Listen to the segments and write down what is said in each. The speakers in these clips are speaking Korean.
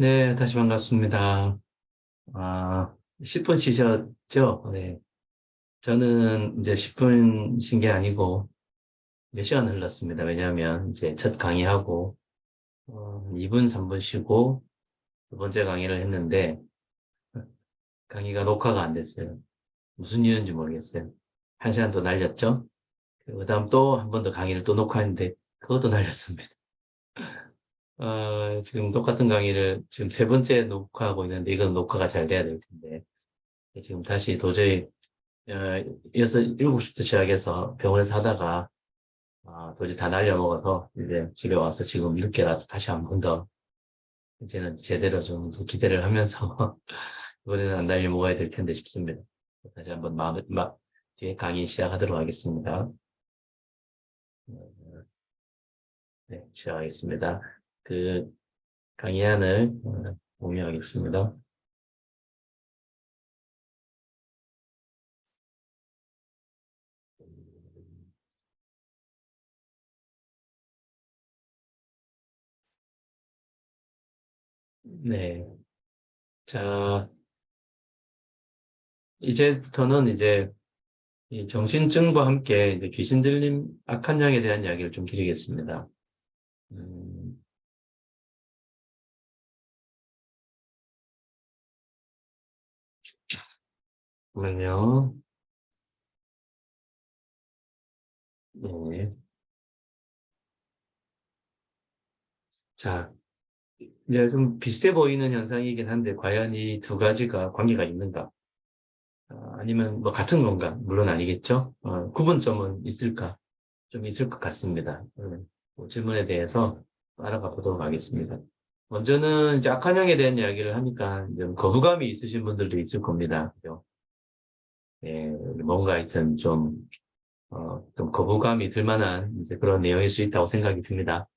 네, 다시 반갑습니다. 10분 쉬셨죠? 네. 저는 이제 10분 쉰 게 아니고 몇 시간 흘렀습니다. 왜냐하면 이제 첫 강의하고 2분, 3분 쉬고 두 번째 강의를 했는데 강의가 녹화가 안 됐어요. 무슨 이유인지 모르겠어요. 한 시간 더 날렸죠? 그 다음 또 한 번 더 강의를 또 녹화했는데 그것도 날렸습니다. 지금 똑같은 강의를 지금 세 번째 녹화하고 있는데 이건 녹화가 잘 돼야 될 텐데 지금 다시 도저히 7시부터 시작해서 병원에서 하다가, 도저히 다 날려먹어서, 이제 집에 와서 지금 늦게라도 다시 한 번 더, 이제는 제대로 좀 기대를 하면서, 이번에는 안 날려먹어야 될 텐데 싶습니다. 다시 한번 뒤에 강의 시작하도록 하겠습니다. 네, 시작하겠습니다. 그 강의안을 공유하겠습니다. 네. 자, 이제부터는 이제 이 정신증과 함께 이제 귀신 들림, 악한 영에 대한 이야기를 좀 드리겠습니다. 음, 잠깐만요. 네. 자, 이제 좀 비슷해 보이는 현상이긴 한데, 과연 이 두 가지가 관계가 있는가? 아니면 뭐 같은 건가? 물론 아니겠죠? 구분점은 있을까? 좀 있을 것 같습니다. 그 질문에 대해서 알아가 보도록 하겠습니다. 먼저는 이제 악한형에 대한 이야기를 하니까 좀 거부감이 있으신 분들도 있을 겁니다. 그죠? 예, 뭔가 하여튼 좀 거부감이 들 만한 이제 그런 내용일 수 있다고 생각이 듭니다.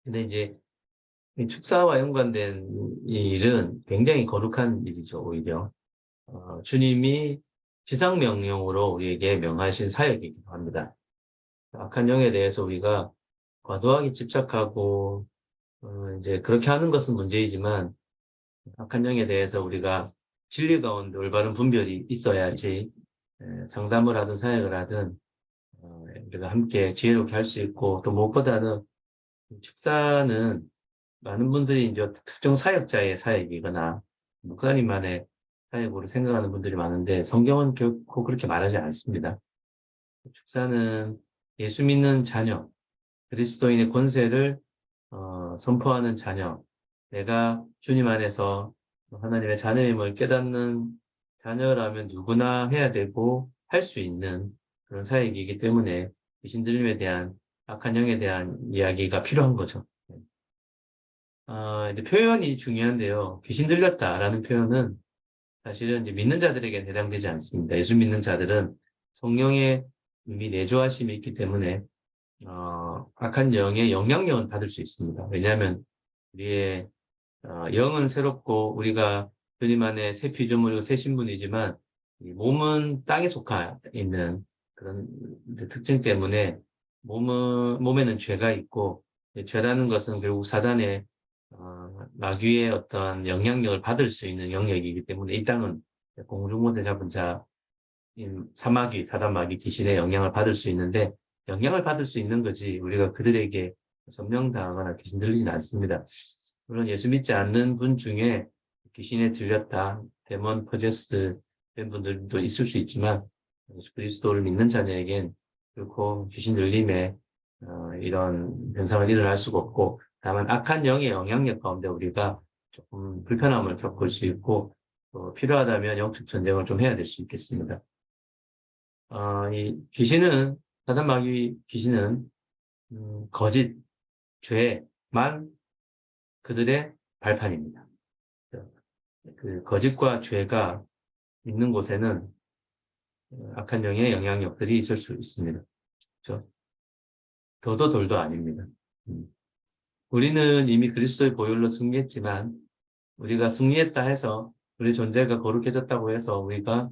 근데 이제 이 축사와 연관된 이 일은 굉장히 거룩한 일이죠, 오히려. 주님이 지상명령으로 우리에게 명하신 사역이기도 합니다. 악한 영에 대해서 우리가 과도하게 집착하고, 이제 그렇게 하는 것은 문제이지만, 악한 영에 대해서 우리가 진리 가운데 올바른 분별이 있어야지, 상담을 하든 사역을 하든, 우리가 함께 지혜롭게 할 수 있고, 또 무엇보다는 축사는 많은 분들이 이제 특정 사역자의 사역이거나 목사님만의 사역으로 생각하는 분들이 많은데 성경은 결코 그렇게 말하지 않습니다. 축사는 예수 믿는 자녀, 그리스도인의 권세를 선포하는 자녀, 내가 주님 안에서 하나님의 자녀임을 깨닫는 자녀라면 누구나 해야 되고 할 수 있는 그런 사역이기 때문에 귀신 들림에 대한 악한 영에 대한 이야기가 필요한 거죠. 이제 표현이 중요한데요. 귀신 들렸다라는 표현은 사실은 이제 믿는 자들에게 해당되지 않습니다. 예수 믿는 자들은 성령의 이미 내주하심이 있기 때문에, 악한 영의 영향력은 받을 수 있습니다. 왜냐하면 우리의, 영은 새롭고 우리가 주님 안에 새 피조물이고 새 신분이지만 이 몸은 땅에 속하 있는 그런 특징 때문에 몸에는 죄가 있고 죄라는 것은 결국 사단의 마귀의 어떤 영향력을 받을 수 있는 영역이기 때문에 이 땅은 공중못에 잡은 자, 사마귀, 사단마귀 귀신의 영향을 받을 수 있는데 영향을 받을 수 있는 거지 우리가 그들에게 점령당하거나 귀신 들리지는 않습니다. 물론 예수 믿지 않는 분 중에 귀신에 들렸다, 데몬 포제스드 된 분들도 있을 수 있지만 예수 그리스도를 믿는 자녀에겐 결코 귀신 들림에 이런 현상을 일어날 수가 없고 다만 악한 영의 영향력 가운데 우리가 조금 불편함을 겪을 수 있고 필요하다면 영적 전쟁을 좀 해야 될 수 있겠습니다. 이 귀신은 사단 마귀 귀신은 거짓, 죄만 그들의 발판입니다. 그 거짓과 죄가 있는 곳에는 악한 영의 영향력들이 있을 수 있습니다. 그렇죠? 더도 덜도 아닙니다. 음. 우리는 이미 그리스도의 보혈로 승리했지만 우리가 승리했다 해서 우리 존재가 거룩해졌다고 해서 우리가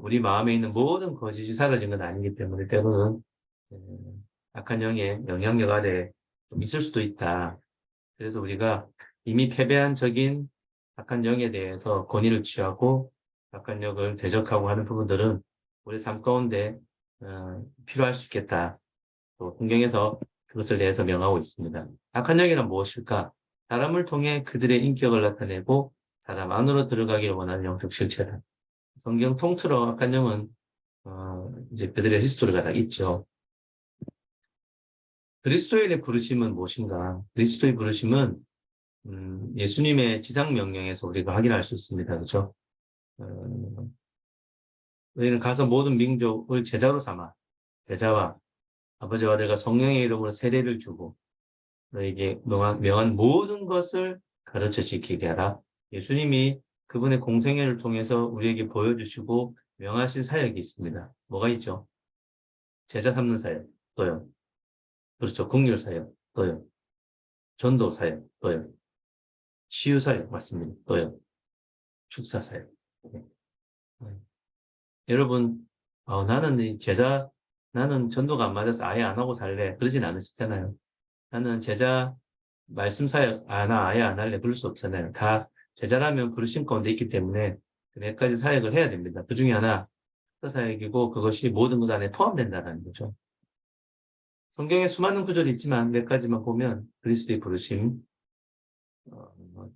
우리 마음에 있는 모든 거짓이 사라진 건 아니기 때문에 때로는 악한 영의 영향력 아래 좀 있을 수도 있다. 그래서 우리가 이미 패배한 적인 악한 영에 대해서 권위를 취하고 악한 영을 대적하고 하는 부분들은 우리 삶 가운데 필요할 수 있겠다. 또 성경에서 그것을 대해서 명하고 있습니다. 악한 영이란 무엇일까? 사람을 통해 그들의 인격을 나타내고 사람 안으로 들어가기를 원하는 영적 실체다. 성경 통틀어 악한 영은 이제 그들의 히스토리가 다 있죠. 그리스도인의 부르심은 무엇인가? 그리스도의 부르심은 예수님의 지상 명령에서 우리가 확인할 수 있습니다. 그렇죠? 너희는 가서 모든 민족을 제자로 삼아 제자와 아버지와 아들과 성령의 이름으로 세례를 주고 너에게 명한 모든 것을 가르쳐 지키게 하라. 예수님이 그분의 공생애를 통해서 우리에게 보여주시고 명하신 사역이 있습니다. 뭐가 있죠? 제자 삼는 사역, 또요. 그렇죠. 국률 사역, 또요. 전도 사역, 또요. 치유 사역, 맞습니다. 또요. 축사 사역. 네. 여러분, 나는 전도가 안 맞아서 아예 안 하고 살래. 그러진 않으시잖아요. 나는 제자 말씀 사역 아예 안 할래. 그럴 수 없잖아요. 다 제자라면 부르심 가운데 있기 때문에 그 몇 가지 사역을 해야 됩니다. 그 중에 하나 사역이고 그것이 모든 것 안에 포함된다는 거죠. 성경에 수많은 구절이 있지만 몇 가지만 보면 그리스도의 부르심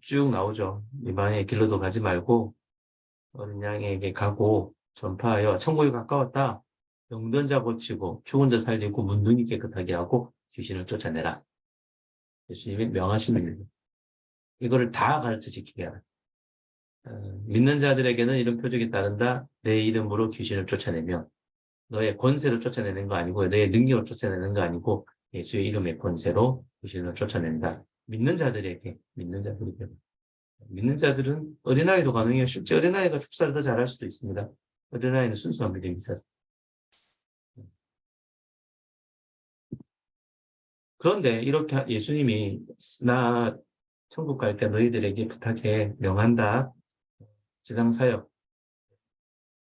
쭉 나오죠. 이방의 길로도 가지 말고 어린 양에게 가고 전파하여 천국이 가까웠다. 병든 자 고치고 죽은 자 살리고 문둥이 깨끗하게 하고 귀신을 쫓아내라. 예수님이 명하십니다. 이거를 다 가르쳐 지키게 하라. 믿는 자들에게는 이런 표적이 따른다. 내 이름으로 귀신을 쫓아내며 너의 권세로 쫓아내는 거 아니고 너의 능력으로 쫓아내는 거 아니고 예수의 이름의 권세로 귀신을 쫓아낸다. 믿는 자들은 어린아이도 가능해요. 실제 어린아이가 축사를 더 잘할 수도 있습니다. 어린아이는 순수한 믿음이 있어서. 그런데 이렇게 예수님이 나 천국 갈 때 너희들에게 부탁해 명한다. 지상 사역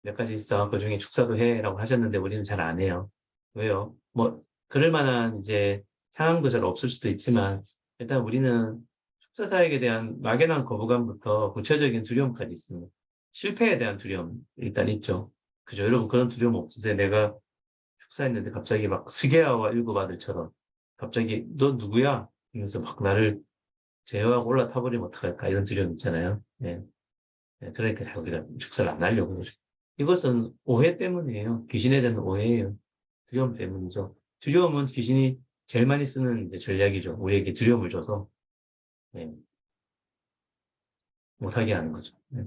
몇 가지 있어. 그 중에 축사도 해라고 하셨는데 우리는 잘 안 해요. 왜요? 뭐 그럴 만한 이제 상황도 잘 없을 수도 있지만 일단 우리는 축사 사역에 대한 막연한 거부감부터 구체적인 두려움까지 있습니다. 실패에 대한 두려움 일단 있죠. 그죠? 여러분 그런 두려움 없으세요? 내가 축사했는데 갑자기 막 스게야와 일곱 아들처럼 갑자기 너 누구야? 이러면서 막 나를 제어하고 올라타버리면 어떡할까? 이런 두려움 있잖아요. 예. 예, 그러니까 우리가 축사를 안 하려고 그러죠. 이것은 오해 때문이에요. 귀신에 대한 오해예요. 두려움 때문이죠. 두려움은 귀신이 제일 많이 쓰는 이제 전략이죠. 우리에게 두려움을 줘서 예, 못하게 하는 거죠. 예.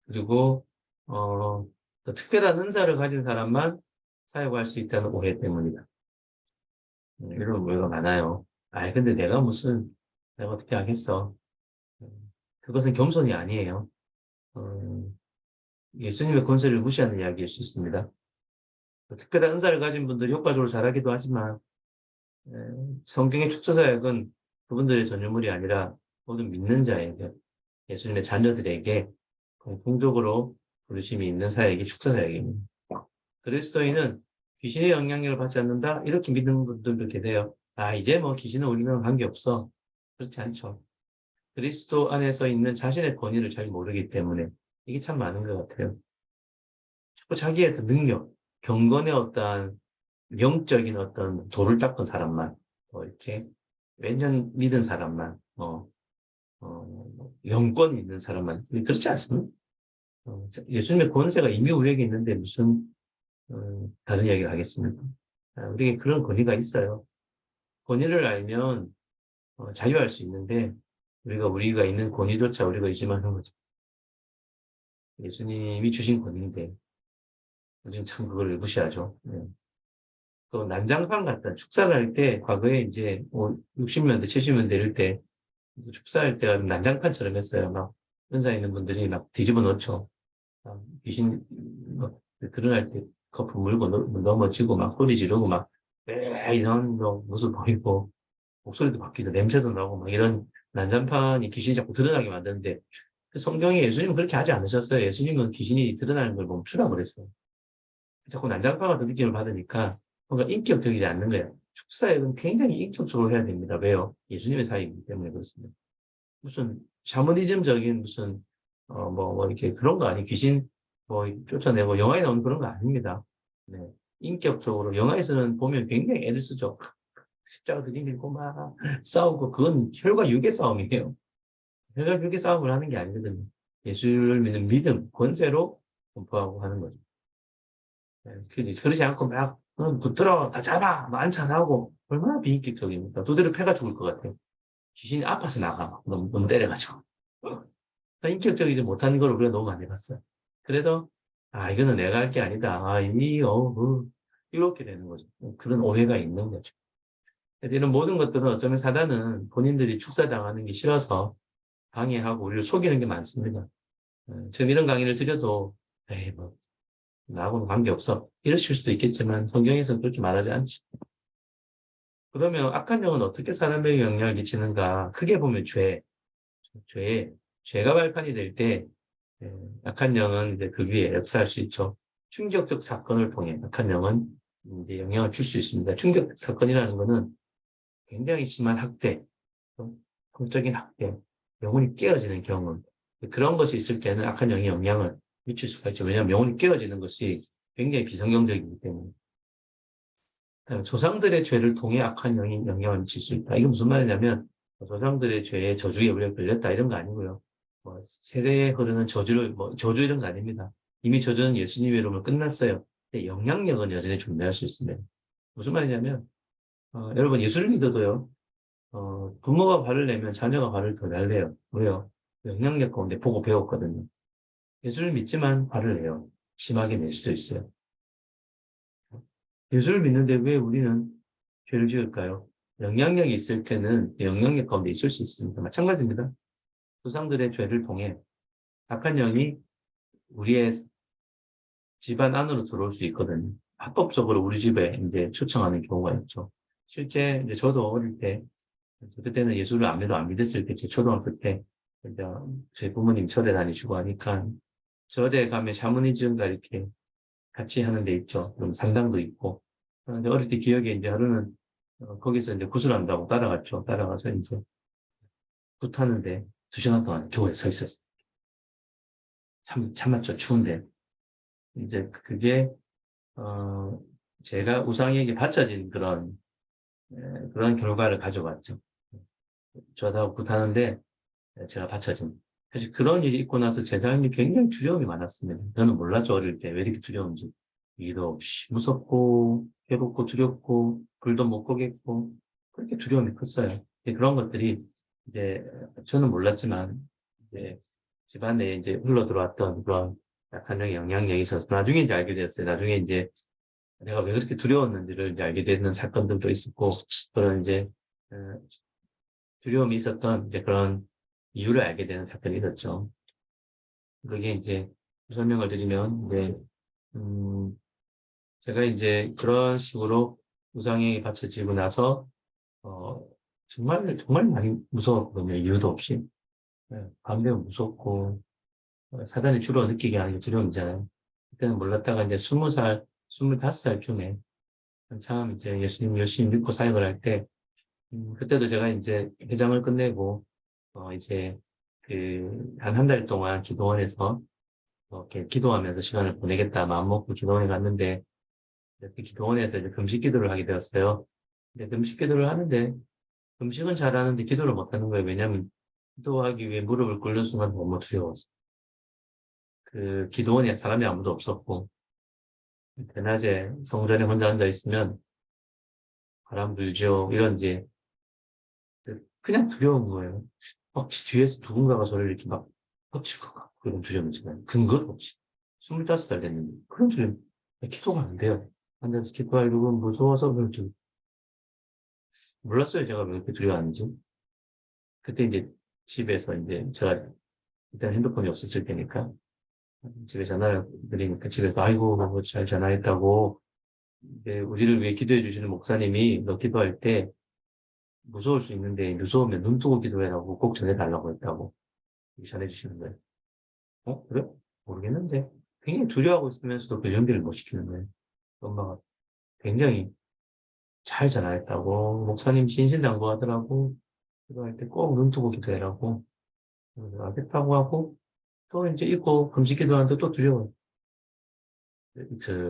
그리고 또 특별한 은사를 가진 사람만 사역할 수 있다는 오해 때문이다. 이런 오해가 많아요. 근데 내가 어떻게 하겠어. 그것은 겸손이 아니에요. 어, 예수님의 권세를 무시하는 이야기일 수 있습니다. 특별한 은사를 가진 분들이 효과적으로 잘하기도 하지만 에, 성경의 축사사역은 그분들의 전유물이 아니라 모든 믿는 자에게 예수님의 자녀들에게 공통적으로 부르심이 있는 사역이 축사사역입니다. 그리스도인은 귀신의 영향력을 받지 않는다 이렇게 믿는 분들도 계세요. 이제 뭐 귀신은 우리랑 관계없어. 그렇지 않죠. 그리스도 안에서 있는 자신의 권위를 잘 모르기 때문에 이게 참 많은 것 같아요. 자꾸 자기의 그 능력, 경건의 어떤 영적인 어떤 돌을 닦은 사람만, 이렇게 몇 년 믿은 사람만, 영권이 있는 사람만, 그렇지 않습니까? 예수님의 권세가 이미 우리에게 있는데 무슨, 다른 이야기를 하겠습니까? 우리에게 그런 권위가 있어요. 권위를 알면, 자유할 수 있는데, 우리가 있는 권위조차 우리가 의지하는 거죠. 예수님이 주신 권위인데, 요즘 참 그걸 무시하죠. 네. 또 난장판 같다. 축사를 할 때 과거에 이제 60년대, 70년대 이럴 때 축사할 때가 난장판처럼 했어요. 막 은사 있는 분들이 막 뒤집어 놓죠. 귀신 막 드러날 때 거품 물고 넘어지고 막 소리 지르고 막 이런 모습 보이고 목소리도 바뀌고 냄새도 나고 막 이런 난장판이 귀신이 자꾸 드러나게 만드는데 그 성경에 예수님은 그렇게 하지 않으셨어요. 예수님은 귀신이 드러나는 걸 멈추라고 그랬어요. 자꾸 난장판 같은 느낌을 받으니까 뭔가 인격적이지 않는 거예요. 축사역은 굉장히 인격적으로 해야 됩니다. 왜요? 예수님의 사역이기 때문에 그렇습니다. 무슨 샤머니즘적인 무슨 뭐 이렇게 그런 거 아니 귀신 뭐 쫓아내고 영화에 나오는 그런 거 아닙니다. 네. 인격적으로 영화에서는 보면 굉장히 애를 쓰죠. 십자가 들이밀고 막 싸우고 그건 혈과 육의 싸움이에요. 혈과 육의 싸움을 하는 게 아니거든요. 예수를 믿는 믿음, 권세로 공부하고 하는 거죠. 네. 그러지 않고 막 붙들어 다 잡아 만찬하고 얼마나 비인격적입니까? 두드려 패가 죽을 것 같아요. 귀신이 아파서 나가 너무 때려가지고. 인격적이지 못하는 걸 우리가 너무 많이 봤어요. 그래서 이거는 내가 할 게 아니다. 이렇게 되는 거죠. 그런 오해가 있는 거죠. 그래서 이런 모든 것들은 어쩌면 사단은 본인들이 축사당하는 게 싫어서 방해하고 우리를 속이는 게 많습니다. 지금 이런 강의를 드려도 에이 뭐 나하고는 관계없어 이러실 수도 있겠지만 성경에서는 그렇게 말하지 않죠. 그러면 악한 영은 어떻게 사람에게 영향을 미치는가? 크게 보면 죄가 발판이 될 때, 약한 영은 이제 그 위에 역사할 수 있죠. 충격적 사건을 통해 약한 영은 이제 영향을 줄 수 있습니다. 충격적 사건이라는 거는 굉장히 심한 학대, 공적인 학대, 영혼이 깨어지는 경험. 그런 것이 있을 때는 악한 영이 영향을 미칠 수가 있죠. 왜냐하면 영혼이 깨어지는 것이 굉장히 비성경적이기 때문에. 조상들의 죄를 통해 악한 영이 영향을 미칠 수 있다. 이게 무슨 말이냐면 조상들의 죄에 저주에 우리가 걸렸다 이런 거 아니고요. 뭐 세대에 흐르는 저주를 저주 이런 거 아닙니다. 이미 저주는 예수님의 이름으로 끝났어요. 근데 영향력은 여전히 존재할 수 있습니다. 무슨 말이냐면 여러분 예수를 믿어도요. 부모가 화를 내면 자녀가 화를 더 잘 내요. 왜요? 영향력 가운데 보고 배웠거든요. 예수를 믿지만 화를 내요. 심하게 낼 수도 있어요. 예수를 믿는데 왜 우리는 죄를 지을까요? 영향력이 있을 때는 영향력 가운데 있을 수 있습니다. 마찬가지입니다. 조상들의 죄를 통해 악한 영이 우리의 집안 안으로 들어올 수 있거든요. 합법적으로 우리 집에 이제 초청하는 경우가 있죠. 실제 이제 저도 어릴 때, 그때는 예수를 안 믿었을 때, 제 초등학교 때, 이제 저희 부모님 절에 다니시고 하니까 절에 가면 샤머니즘과 이렇게 같이 하는 데 있죠. 그럼 상당도 있고. 그런데 어릴 때 기억에 이제 하루는 거기서 이제 구슬한다고 따라갔죠. 따라가서 이제 굿하는데 2시간 동안 교회에 서 있었어요. 참았죠. 추운데. 이제 그게, 어, 제가 우상에게 바쳐진 그런 결과를 가져왔죠. 저하고 굿하는데 제가 바쳐진. 사실 그런 일이 있고 나서 제 삶이 굉장히 두려움이 많았습니다. 저는 몰랐죠. 어릴 때 왜 이렇게 두려운지. 이도 없이 무섭고, 괴롭고, 두렵고, 불도 못 끄겠고, 그렇게 두려움이 컸어요. 그런 것들이 이제 저는 몰랐지만, 이제 집안에 이제 흘러 들어왔던 그런 약한 영향력이 있어서 나중에 이제 알게 되었어요. 나중에 이제 내가 왜 그렇게 두려웠는지를 이제 알게 되는 사건들도 있었고, 그런 이제 어, 두려움이 있었던 이제 그런 이유를 알게 되는 사건이 있었죠. 그게 이제 설명을 드리면, 이제, 음, 제가 이제 그런 식으로 우상에 갇혀지고 나서, 어, 정말 많이 무서웠거든요. 이유도 없이. 밤 되면 무섭고, 사단이 주로 느끼게 하는 게 두려움이잖아요. 그때는 몰랐다가 이제 20살, 25살쯤에 한참 이제 예수님 열심히 믿고 사역을 할 때, 그때도 제가 이제 회장을 끝내고, 이제 한 달 동안 기도원에서 이렇게 기도하면서 시간을 보내겠다 마음먹고 기도원에 갔는데, 그 기도원에서 이제 금식 기도를 하게 되었어요. 근데 금식 기도를 하는데, 금식은 잘하는데 기도를 못하는 거예요. 왜냐하면 기도하기 위해 무릎을 꿇는 순간 너무 두려웠어요. 그 기도원에 사람이 아무도 없었고, 대낮에 성전에 혼자 앉아 있으면 바람 불죠. 이런 이제 그냥 두려운 거예요. 뒤에서 누군가가 저를 이렇게 막 덮칠 것 같고 그런 두려움 있잖아요. 근거도 없이. 25살 됐는데 그런 두려움. 기도가 안 돼요. 앉아서 기도하려고 무서워서 그런지 몰랐어요. 제가 왜 이렇게 두려워하는지. 그때 이제 집에서 이제 제가 일단 핸드폰이 없었을 때니까 집에 전화를 드리니까 집에서 아이고 뭐잘 전화했다고 이제 우리를 위해 기도해 주시는 목사님이 너 기도할 때 무서울 수 있는데 무서우면 눈 뜨고 기도해라고 꼭 전해달라고 했다고 전해주시는 거예요. 그래? 모르겠는데 굉장히 두려워하고 있으면서도 그 연기를 못 시키는 거예요. 엄마가 굉장히 잘 전화했다고. 목사님 신신당부하더라고. 기도할 때 꼭 눈 뜨고 기도해라고. 그래서 알겠다고 하고, 또 이제 있고, 금식 기도하는데 또 두려워요.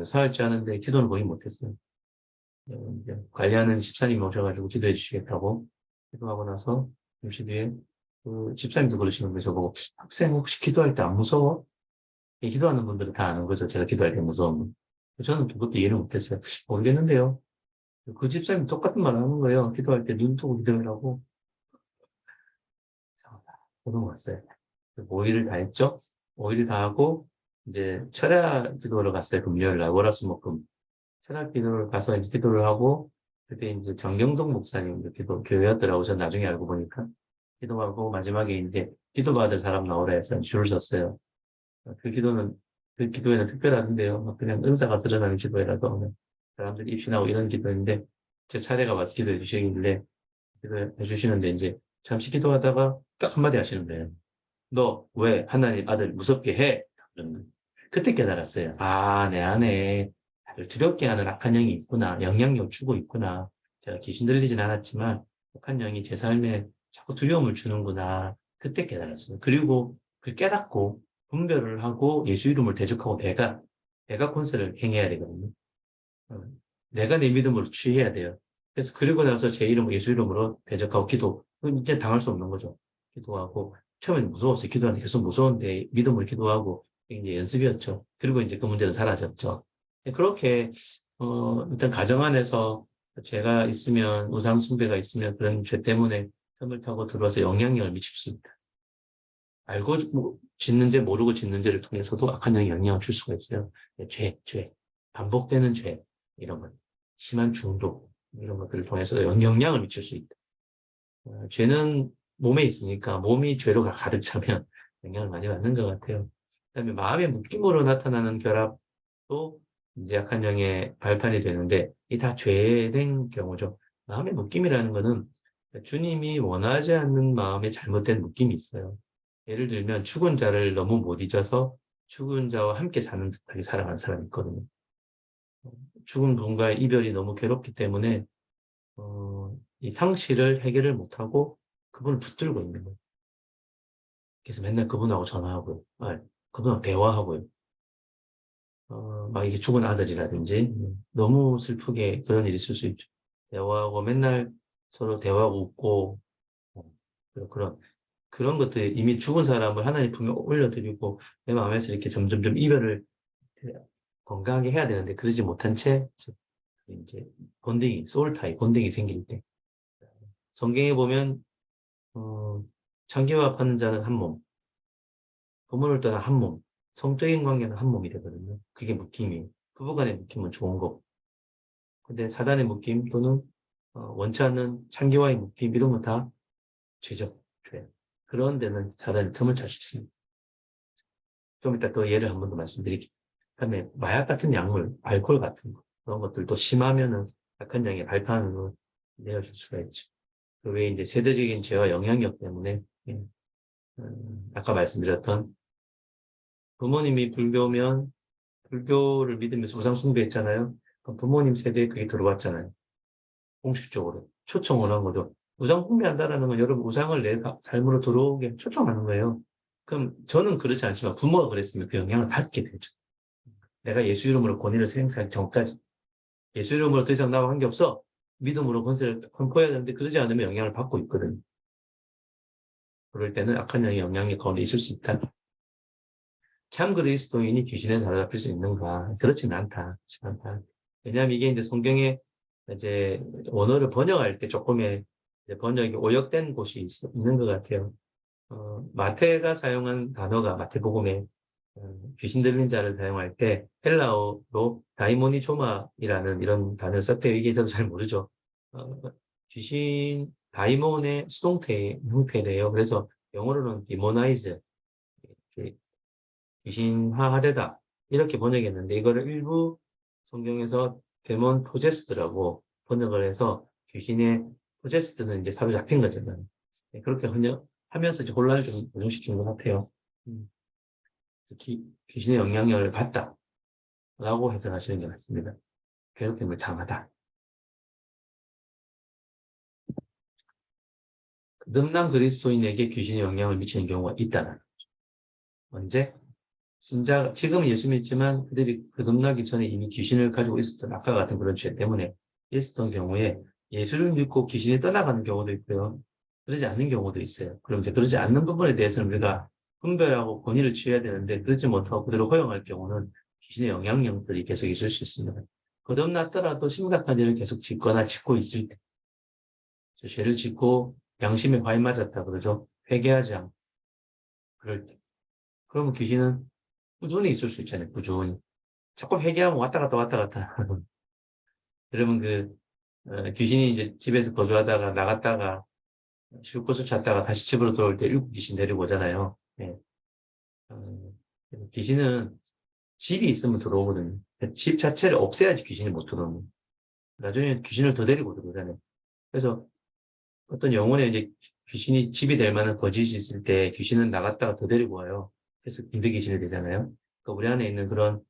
사흘째 하는데 기도는 거의 못했어요. 이제 관리하는 집사님 오셔가지고 기도해 주시겠다고 기도하고 나서 잠시 뒤에 그 집사님도 그러시는 거예요. 저보고 학생 혹시 기도할 때 안 무서워? 이 기도하는 분들은 다 아는 거죠. 제가 기도할 때 무서운. 저는 그것도 이해를 못했어요. 모르겠는데요. 그 집사님 똑같은 말 하는 거예요. 기도할 때 눈 뜨고 기도하라고. 그런 거 왔어요. 5일을 다 했죠. 5일 다 하고 이제 철야 기도를 갔어요. 금요일 날 월화수목금 철학 기도를 가서 이제 기도를 하고 그때 이제 정경동 목사님 기도 교회였더라고. 전 나중에 알고 보니까 기도하고 마지막에 이제 기도받을 사람 나오라 해서 줄을 섰어요. 그 기도는 그 기도에는 특별하던데요. 그냥 은사가 드러나는 기도회라도 하면 사람들이 입신하고 이런 기도인데 제 차례가 와서 기도해 주시길래 기도해 주시는데 이제 잠시 기도하다가 딱 한마디 하시는 거예요. 너 왜 하나님 아들 무섭게 해? 그러는 거예요. 그때 깨달았어요. 아, 내 안에 나를 두렵게 하는 악한 영이 있구나. 영향력 주고 있구나. 제가 귀신 들리진 않았지만 악한 영이 제 삶에 자꾸 두려움을 주는구나. 그때 깨달았어요. 그리고 그 깨닫고 분별을 하고 예수 이름을 대적하고 내가 권세를 행해야 되거든요. 어, 내가 내 믿음으로 취해야 돼요. 그래서 그리고 나서 제 이름, 예수 이름으로 대적하고 기도. 그건 이제 당할 수 없는 거죠. 기도하고 처음에는 무서웠어요. 기도하는데 계속 무서운데 믿음으로 기도하고 이제 연습이었죠. 그리고 이제 그 문제는 사라졌죠. 그렇게 일단 가정 안에서 죄가 있으면 우상 숭배가 있으면 그런 죄 때문에 틈을 타고 들어와서 영향력을 미칠 수 있다. 알고 짓는 죄 모르고 짓는 죄를 통해서도 악한 영이 영향을 줄 수가 있어요. 죄, 반복되는 죄 이런 것, 심한 중독 이런 것들을 통해서 영향을 미칠 수 있다. 죄는 몸에 있으니까 몸이 죄로 가득 차면 영향을 많이 받는 것 같아요. 그다음에 마음의 묶임으로 나타나는 결합도 이제 악한 영의 발판이 되는데 이 다 죄된 경우죠. 마음의 묶임이라는 거는 주님이 원하지 않는 마음에 잘못된 묶임이 있어요. 예를 들면 죽은 자를 너무 못 잊어서 죽은 자와 함께 사는 듯하게 살아가는 사람이 있거든요. 죽은 분과의 이별이 너무 괴롭기 때문에 이 상실을 해결을 못하고 그분을 붙들고 있는 거예요. 그래서 맨날 그분하고 전화하고요. 그분하고 대화하고요. 막 이게 죽은 아들이라든지 너무 슬프게 그런 일이 있을 수 있죠. 대화하고 맨날 서로 대화하고 웃고 어, 그런 것들 이미 죽은 사람을 하나님 품에 올려드리고 내 마음에서 이렇게 점점점 이별을 건강하게 해야 되는데 그러지 못한 채 이제 소울타입 본딩이 생길 때 성경에 보면 어, 창기와 파는 자는 한 몸, 부모를 떠난 한 몸, 성적인 관계는 한 몸이 되거든요. 그게 묶임이에요. 부부간의 묶임은 좋은 거. 근데 사단의 묶임 또는 원치 않는 창기와의 묶임 이런 건 다 죄죠. 죄. 그런 데는 사단이 틈을 찰 수 있습니다. 좀 이따 또 예를 한 번 더 말씀드릴게요. 그다음에 마약 같은 약물, 알코올 같은 거 그런 것들도 심하면은 약한 양의 발판으로 내어줄 수가 있죠. 그 외에 이제 세대적인 죄와 영향력 때문에 예, 아까 말씀드렸던 부모님이 불교면 불교를 믿으면서 우상 숭배했잖아요. 그럼 부모님 세대에 그게 들어왔잖아요. 공식적으로 초청을 한 거죠. 우상 숭배한다라는 건 여러분 우상을 내 삶으로 들어오게 초청하는 거예요. 그럼 저는 그렇지 않지만 부모가 그랬으면 그 영향을 받게 되죠. 내가 예수 이름으로 권위를 행사하기 전까지 예수 이름으로 더 이상 나와 관계없어. 믿음으로 권세를 선포해야 되는데 그러지 않으면 영향을 받고 있거든요. 그럴 때는 악한 영의 영향이 가운데 있을 수 있다. 참 그리스도인이 귀신에 사로잡힐 수 있는가? 그렇지는 않다. 그렇지 않다. 왜냐하면 이게 이제 성경에 이제 원어를 번역할 때 조금의 번역이 오역된 곳이 있는 것 같아요. 마태가 사용한 단어가 마태복음에 귀신 들린 자를 사용할 때 헬라어로 다이모니 조마이라는 이런 단어를 썼대요. 이게 저도 잘 모르죠. 어, 귀신 다이몬의 수동태 형태래요. 그래서 영어로는 디모나이즈 귀신화하되다 이렇게 번역했는데 이거를 일부 성경에서 데몬 포제스드라고 번역을 해서 귀신의 포제스드는 이제 사로잡힌 거잖아요. 그렇게 하면서 이제 혼란을 좀 조정시킨 것 같아요. 음, 귀신의 영향력을 받다라고 해석하시는 게 맞습니다. 괴롭힘을 당하다. 거듭난 그리스도인에게 귀신이 영향을 미치는 경우가 있다는 거죠. 언제? 지금은 예수 믿지만 그들이 거듭나기 전에 이미 귀신을 가지고 있었던 아까 같은 그런 죄 때문에 있었던 경우에 예수를 믿고 귀신이 떠나가는 경우도 있고요. 그러지 않는 경우도 있어요. 그럼 이제 그러지 않는 부분에 대해서는 우리가 분별하고 권위를 취해야 되는데 그러지 못하고 그대로 허용할 경우는 귀신의 영향력들이 계속 있을 수 있습니다. 거듭났더라도 심각한 일을 계속 짓거나 짓고 있을 때, 죄를 짓고 양심에 과잉 맞았다 그러죠. 회개하지 않고 그럴 때. 그러면 귀신은 꾸준히 있을 수 있잖아요. 꾸준히. 자꾸 회개하면 왔다 갔다 왔다 갔다. 그러면 귀신이 이제 집에서 거주하다가 나갔다가 쉴 곳을 찾다가 다시 집으로 돌아올 때 일곱 귀신 데리고 오잖아요. 네. 어, 귀신은 집이 있으면 들어오거든요. 집 자체를 없애야지 귀신이 못 들어옵니다. 나중에 귀신을 더 데리고 들어오잖아요. 그래서 어떤 영혼에 이제 귀신이 집이 될 만한 거짓이 있을 때 귀신은 나갔다가 더 데리고 와요. 그래서 임대 귀신이 되잖아요. 그러니까 우리 안에 있는 그런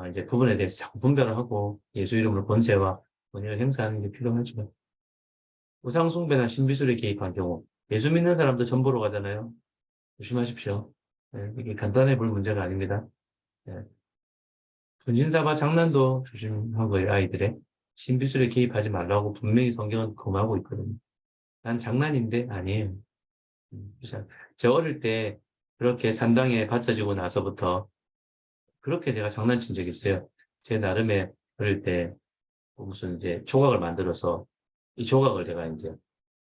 이제 부분에 대해서 자꾸 분별을 하고 예수 이름으로 권세와 권위를 행사하는 게 필요하죠. 우상숭배나 신비술에 개입한 경우 예수 믿는 사람도 전 보러 가잖아요. 조심하십시오. 네, 이게 간단해 볼 문제가 아닙니다. 네. 분신사바 장난도 조심하고요, 아이들의. 신비술에 개입하지 말라고 분명히 성경은 금하고 있거든요. 난 장난인데 아니에요. 그래서 저 어릴 때 그렇게 산당에 받쳐지고 나서부터 그렇게 내가 장난친 적이 있어요. 제 나름의 어릴 때 무슨 이제 조각을 만들어서 이 조각을 내가 이제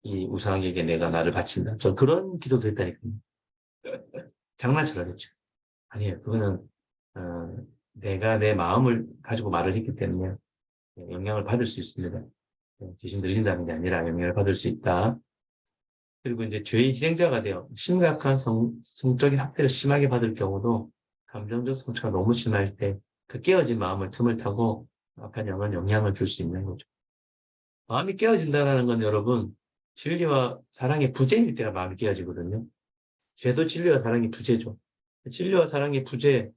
이 우상에게 내가 나를 바친다. 저 그런 기도도 했다니까요. 장난처럼 했죠. 아니에요. 그거는 어, 내가 내 마음을 가지고 말을 했기 때문에 영향을 받을 수 있습니다. 귀신 들린다는 게 아니라 영향을 받을 수 있다. 그리고 이제 죄의 희생자가 되어 심각한 성적인 학대를 심하게 받을 경우도 감정적 상처가 너무 심할 때 그 깨어진 마음을 틈을 타고 악한 영은 영향을 줄 수 있는 거죠. 마음이 깨어진다는 건 여러분 진리와 사랑의 부재일 때가 마음이 깨어지거든요. 죄도 진리와 사랑의 부재죠. 진리와 사랑의 부재일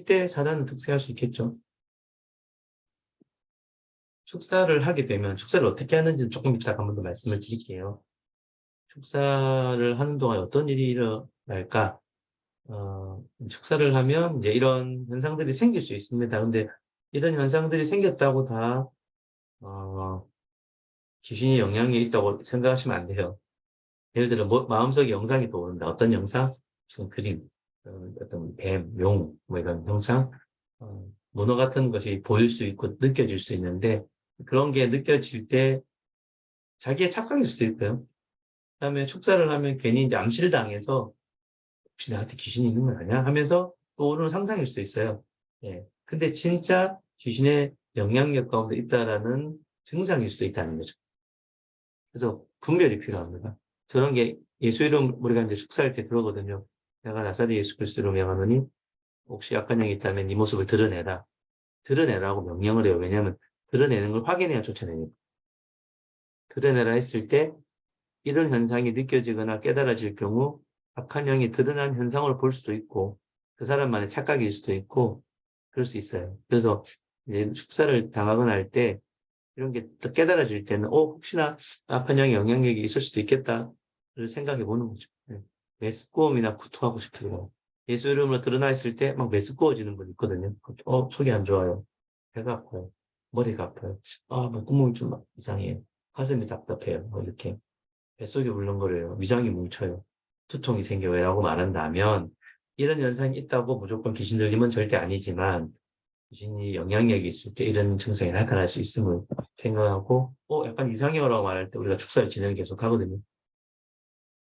때 사단은 득세할 수 있겠죠. 축사를 하게 되면 축사를 어떻게 하는지는 조금 이따 한 번 더 말씀을 드릴게요. 축사를 하는 동안 어떤 일이 일어날까? 축사를 하면 이제 이런 현상들이 생길 수 있습니다. 근데 이런 현상들이 생겼다고 다, 귀신이 영향이 있다고 생각하시면 안 돼요. 예를 들어, 마음속에 영상이 떠오른다. 어떤 영상? 무슨 그림, 어떤 뱀, 용, 뭐 이런 형상, 문어 같은 것이 보일 수 있고 느껴질 수 있는데, 그런 게 느껴질 때 자기의 착각일 수도 있고요. 그다음에 축사를 하면 괜히 이제 암시를 당해서 혹시 나한테 귀신이 있는 건 아니야? 하면서 떠오르는 상상일 수 있어요. 예. 근데 진짜 귀신의 영향력 가운데 있다라는 증상일 수도 있다는 거죠. 그래서 분별이 필요합니다. 저런 게 예수 이름 우리가 이제 축사할 때 그러거든요. 내가 나사렛 예수 그리스도로 명하노니 혹시 약한 영이 있다면 네 모습을 드러내라. 드러내라고 명령을 해요. 왜냐하면 드러내는 걸 확인해야 쫓아내니까. 드러내라 했을 때 이런 현상이 느껴지거나 깨달아질 경우 악한 영이 드러난 현상으로 볼 수도 있고 그 사람만의 착각일 수도 있고 그럴 수 있어요. 그래서 이제 축사를 당하거나 할 때 이런 게 깨달아질 때는 혹시나 악한 영의 영향력이 있을 수도 있겠다를 생각해 보는 거죠. 네. 메스꺼움이나 구토하고 싶고 예수 이름으로 드러나 있을 때 막 메스꺼워지는 분 있거든요. 속이 안 좋아요. 배가 아파요. 머리가 아파요. 목구멍이 좀 이상해요. 가슴이 답답해요. 뭐 이렇게. 뱃속이 울렁거려요. 위장이 뭉쳐요. 두통이 생겨요. 라고 말한다면 이런 현상이 있다고 무조건 귀신 들림은 절대 아니지만 귀신이 영향력이 있을 때 이런 증상이 나타날 수 있음을 생각하고 약간 이상형이라고 말할 때 우리가 축사를 진행을 계속 하거든요.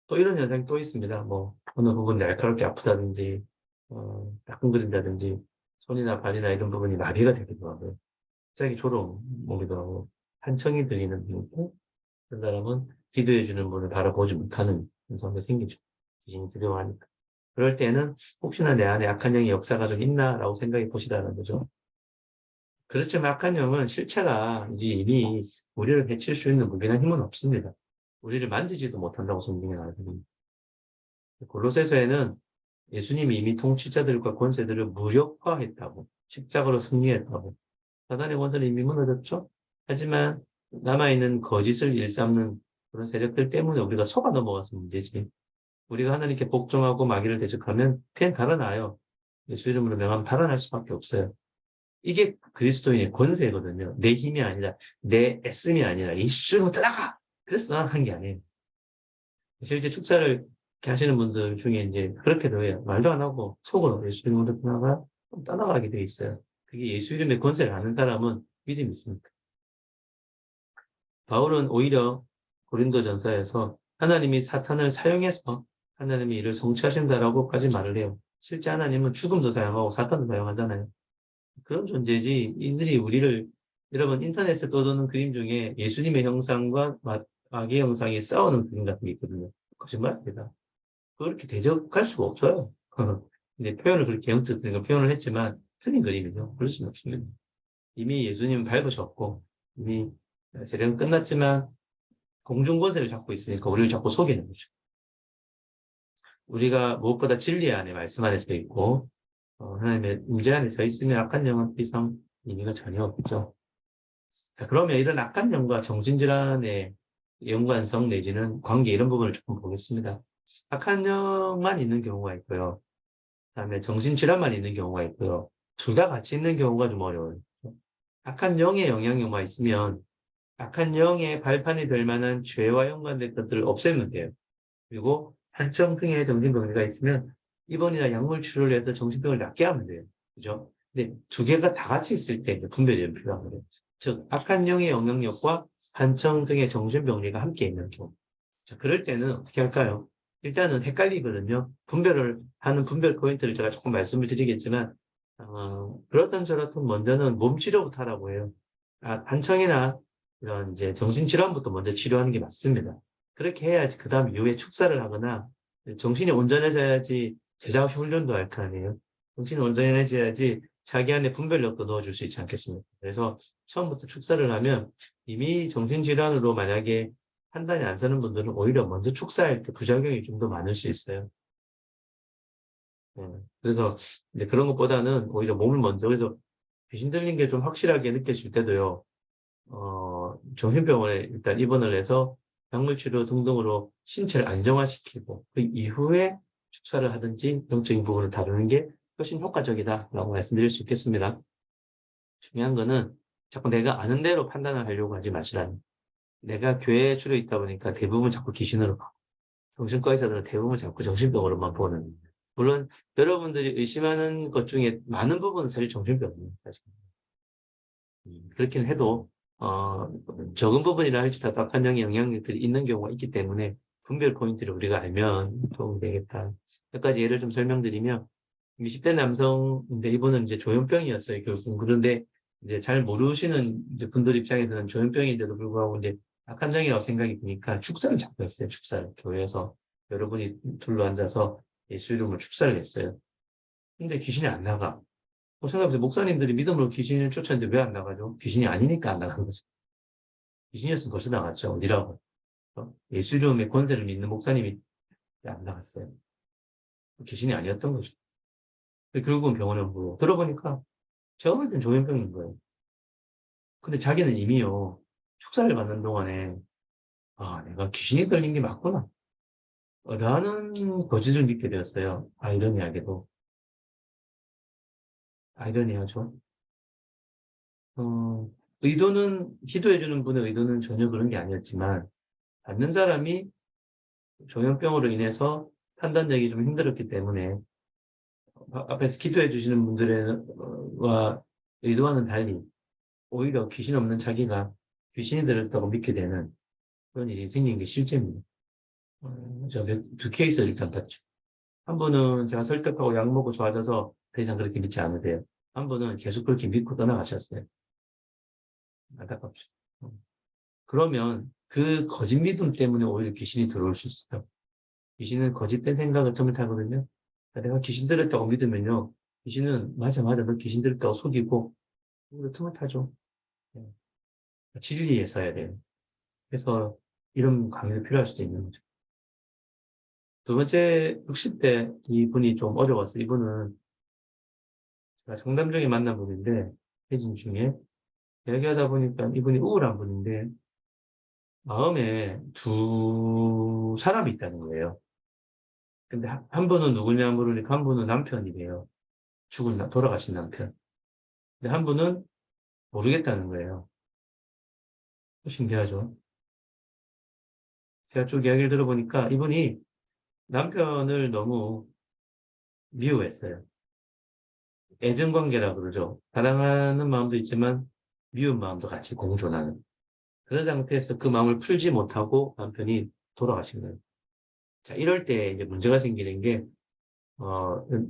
또 이런 현상이 또 있습니다. 뭐 어느 부분 날카롭게 아프다든지 따끔거린다든지 손이나 발이나 이런 부분이 마비가 되기도 하고요. 갑자기 졸음 오기도 하고 한청이 들리는 분 있고 그 사람은 기도해 주는 분을 바라보지 못하는 현상이 생기죠. 귀신이 두려워하니까. 그럴 때는 혹시나 내 안에 악한 영의 역사가 좀 있나라고 생각해 보시라는 거죠. 그렇지만 악한 영은 실체가 이제 이미 우리를 해칠 수 있는 무기나 힘은 없습니다. 우리를 만지지도 못한다고 성경에 나와있거든요. 골로새서에는 예수님이 이미 통치자들과 권세들을 무력화했다고, 십자가로 승리했다고. 사단의 권세는 이미 무너졌죠? 하지만 남아있는 거짓을 일삼는 그런 세력들 때문에 우리가 속아 넘어가서 문제지. 우리가 하나님께 복종하고 마귀를 대적하면 그냥 달아나요. 예수 이름으로 명하면 달아날 수밖에 없어요. 이게 그리스도인의 권세거든요. 내 힘이 아니라, 내 애씀이 아니라, 예수 이름으로 떠나가! 그래서 나는 한 게 아니에요. 실제 축사를 이렇게 하시는 분들 중에 이제 그렇게도 해요. 말도 안 하고 속으로 예수 이름으로 떠나가게 돼 있어요. 그게 예수 이름의 권세를 아는 사람은 믿음이 있습니다. 바울은 오히려 고린도전서에서 하나님이 사탄을 사용해서 하나님의 일을 성취하신다라고까지 말을 해요. 실제 하나님은 죽음도 사용하고 사탄도 사용하잖아요. 그런 존재지 이들이 우리를 여러분 인터넷에 떠도는 그림 중에 예수님의 형상과 마귀의 형상이 싸우는 그림 같은 게 있거든요. 거짓말입니다. 그렇게 대적할 수가 없어요. 근데 표현을 그렇게 영적인 표현을 했지만 틀린 그림이죠. 그럴 수는 없습니다. 이미 예수님은 밟으셨고 이미 세례는 끝났지만 공중권세를 잡고 있으니까 우리를 자꾸 속이는 거죠. 우리가 무엇보다 진리 안에 말씀 안에 서 있고 하나님의 임재 안에 서 있으면 악한 영은 더 이상 의미가 전혀 없죠. 자, 그러면 이런 악한 영과 정신질환의 연관성 내지는 관계 이런 부분을 조금 보겠습니다. 악한 영만 있는 경우가 있고요. 그다음에 정신질환만 있는 경우가 있고요. 둘 다 같이 있는 경우가 좀 어려워요. 악한 영의 영향력만 있으면 악한 영의 발판이 될 만한 죄와 연관된 것들을 없애면 돼요. 그리고 한정승의 정신병리가 있으면 입원이나 약물 치료를 해서 정신병을 낫게 하면 돼요. 그죠? 근데 두 개가 다 같이 있을 때 분별이 좀 필요한 거예요. 즉, 악한 영의 영향력과 한정승의 정신병리가 함께 있는 경우. 자, 그럴 때는 어떻게 할까요? 일단은 헷갈리거든요. 분별을 하는 분별 포인트를 제가 조금 말씀을 드리겠지만, 그렇든 저렇든 먼저는 몸 치료부터 하라고 해요. 한청이나 이런 이제 정신질환부터 먼저 치료하는 게 맞습니다. 그렇게 해야지 그 다음 이후에 축사를 하거나 정신이 온전해져야지 제자 훈련도 할 거 아니에요. 정신이 온전해져야지 자기 안에 분별력도 넣어줄 수 있지 않겠습니까? 그래서 처음부터 축사를 하면 이미 정신질환으로 만약에 판단이 안 서는 분들은 오히려 먼저 축사할 때 부작용이 좀 더 많을 수 있어요. 그래서 이제 그런 것보다는 오히려 몸을 먼저 그래서 귀신 들린 게 좀 확실하게 느껴질 때도요. 정신병원에 일단 입원을 해서 약물치료 등등으로 신체를 안정화시키고 그 이후에 축사를 하든지 영적인 부분을 다루는 게 훨씬 효과적이다라고 말씀드릴 수 있겠습니다. 중요한 거는 자꾸 내가 아는 대로 판단을 하려고 하지 마시라는. 내가 교회에 주로 있다 보니까 대부분 자꾸 귀신으로 봐. 정신과 의사들은 대부분 자꾸 정신병으로만 보는. 물론 여러분들이 의심하는 것 중에 많은 부분은 사실 정신병이에요. 사실. 그렇긴 해도 적은 부분이라 할지라도 악한 영의 영향력들이 있는 경우가 있기 때문에 분별 포인트를 우리가 알면 도움이 되겠다. 몇 가지 예를 좀 설명드리면 20대 남성인데 이분은 이제 조현병이었어요. 결국 그런데 이제 잘 모르시는 이제 분들 입장에서는 조현병인데도 불구하고 이제 악한 영이라고 생각이 드니까 축사를 자꾸 했어요. 축사를 교회에서 여러분이 둘러 앉아서 예수 이름으로 축사를 했어요. 근데 귀신이 안 나가. 생각해보세요. 목사님들이 믿음으로 귀신을 쫓았는데 왜 안 나가죠? 귀신이 아니니까 안 나가는 거죠. 귀신이었으면 벌써 나갔죠. 어디라고. 예수 이름의 권세를 믿는 목사님이 안 나갔어요. 귀신이 아니었던 거죠. 결국은 병원에 온 거고. 들어보니까 제가 볼 땐 조현병인 거예요. 근데 자기는 이미요. 축사를 받는 동안에 내가 귀신이 들린 게 맞구나. 라는 거짓을 믿게 되었어요. 아이러니하게도. 아이러니하죠. 기도해주는 분의 의도는 전혀 그런 게 아니었지만, 받는 사람이 조현병으로 인해서 판단력이 좀 힘들었기 때문에, 앞에서 기도해 주시는 분들과 의도와는 달리, 오히려 귀신 없는 자기가 귀신이 들었다고 믿게 되는 그런 일이 생긴 게 실제입니다. 두 케이스를 일단 봤죠. 한 분은 제가 설득하고 약 먹고 좋아져서 더 이상 그렇게 믿지 않으세요. 한 분은 계속 그렇게 믿고 떠나가셨어요. 안타깝죠. 그러면 그 거짓 믿음 때문에 오히려 귀신이 들어올 수 있어요. 귀신은 거짓된 생각을 처음에 타거든요. 내가 귀신 들었다고 믿으면요. 귀신은 맞아, 너 귀신 들었다고 속이고 오히려 틈을 타죠. 네. 진리에 서야 돼요. 그래서 이런 강의가 필요할 수도 있는 거죠. 두 번째, 60대 이분이 좀 어려웠어요. 이분은 제가 상담 중에 만난 분인데, 혜진 중에, 이야기하다 보니까 이분이 우울한 분인데, 마음에 두 사람이 있다는 거예요. 근데 한 분은 누구냐 물으니까 한 분은 남편이래요. 돌아가신 남편. 근데 한 분은 모르겠다는 거예요. 신기하죠? 제가 쭉 이야기를 들어보니까 이분이 남편을 너무 미워했어요. 애증관계라 그러죠. 사랑하는 마음도 있지만 미운 마음도 같이 공존하는 그런 상태에서 그 마음을 풀지 못하고 남편이 돌아가신 거예요. 자, 이럴 때 이제 문제가 생기는 게,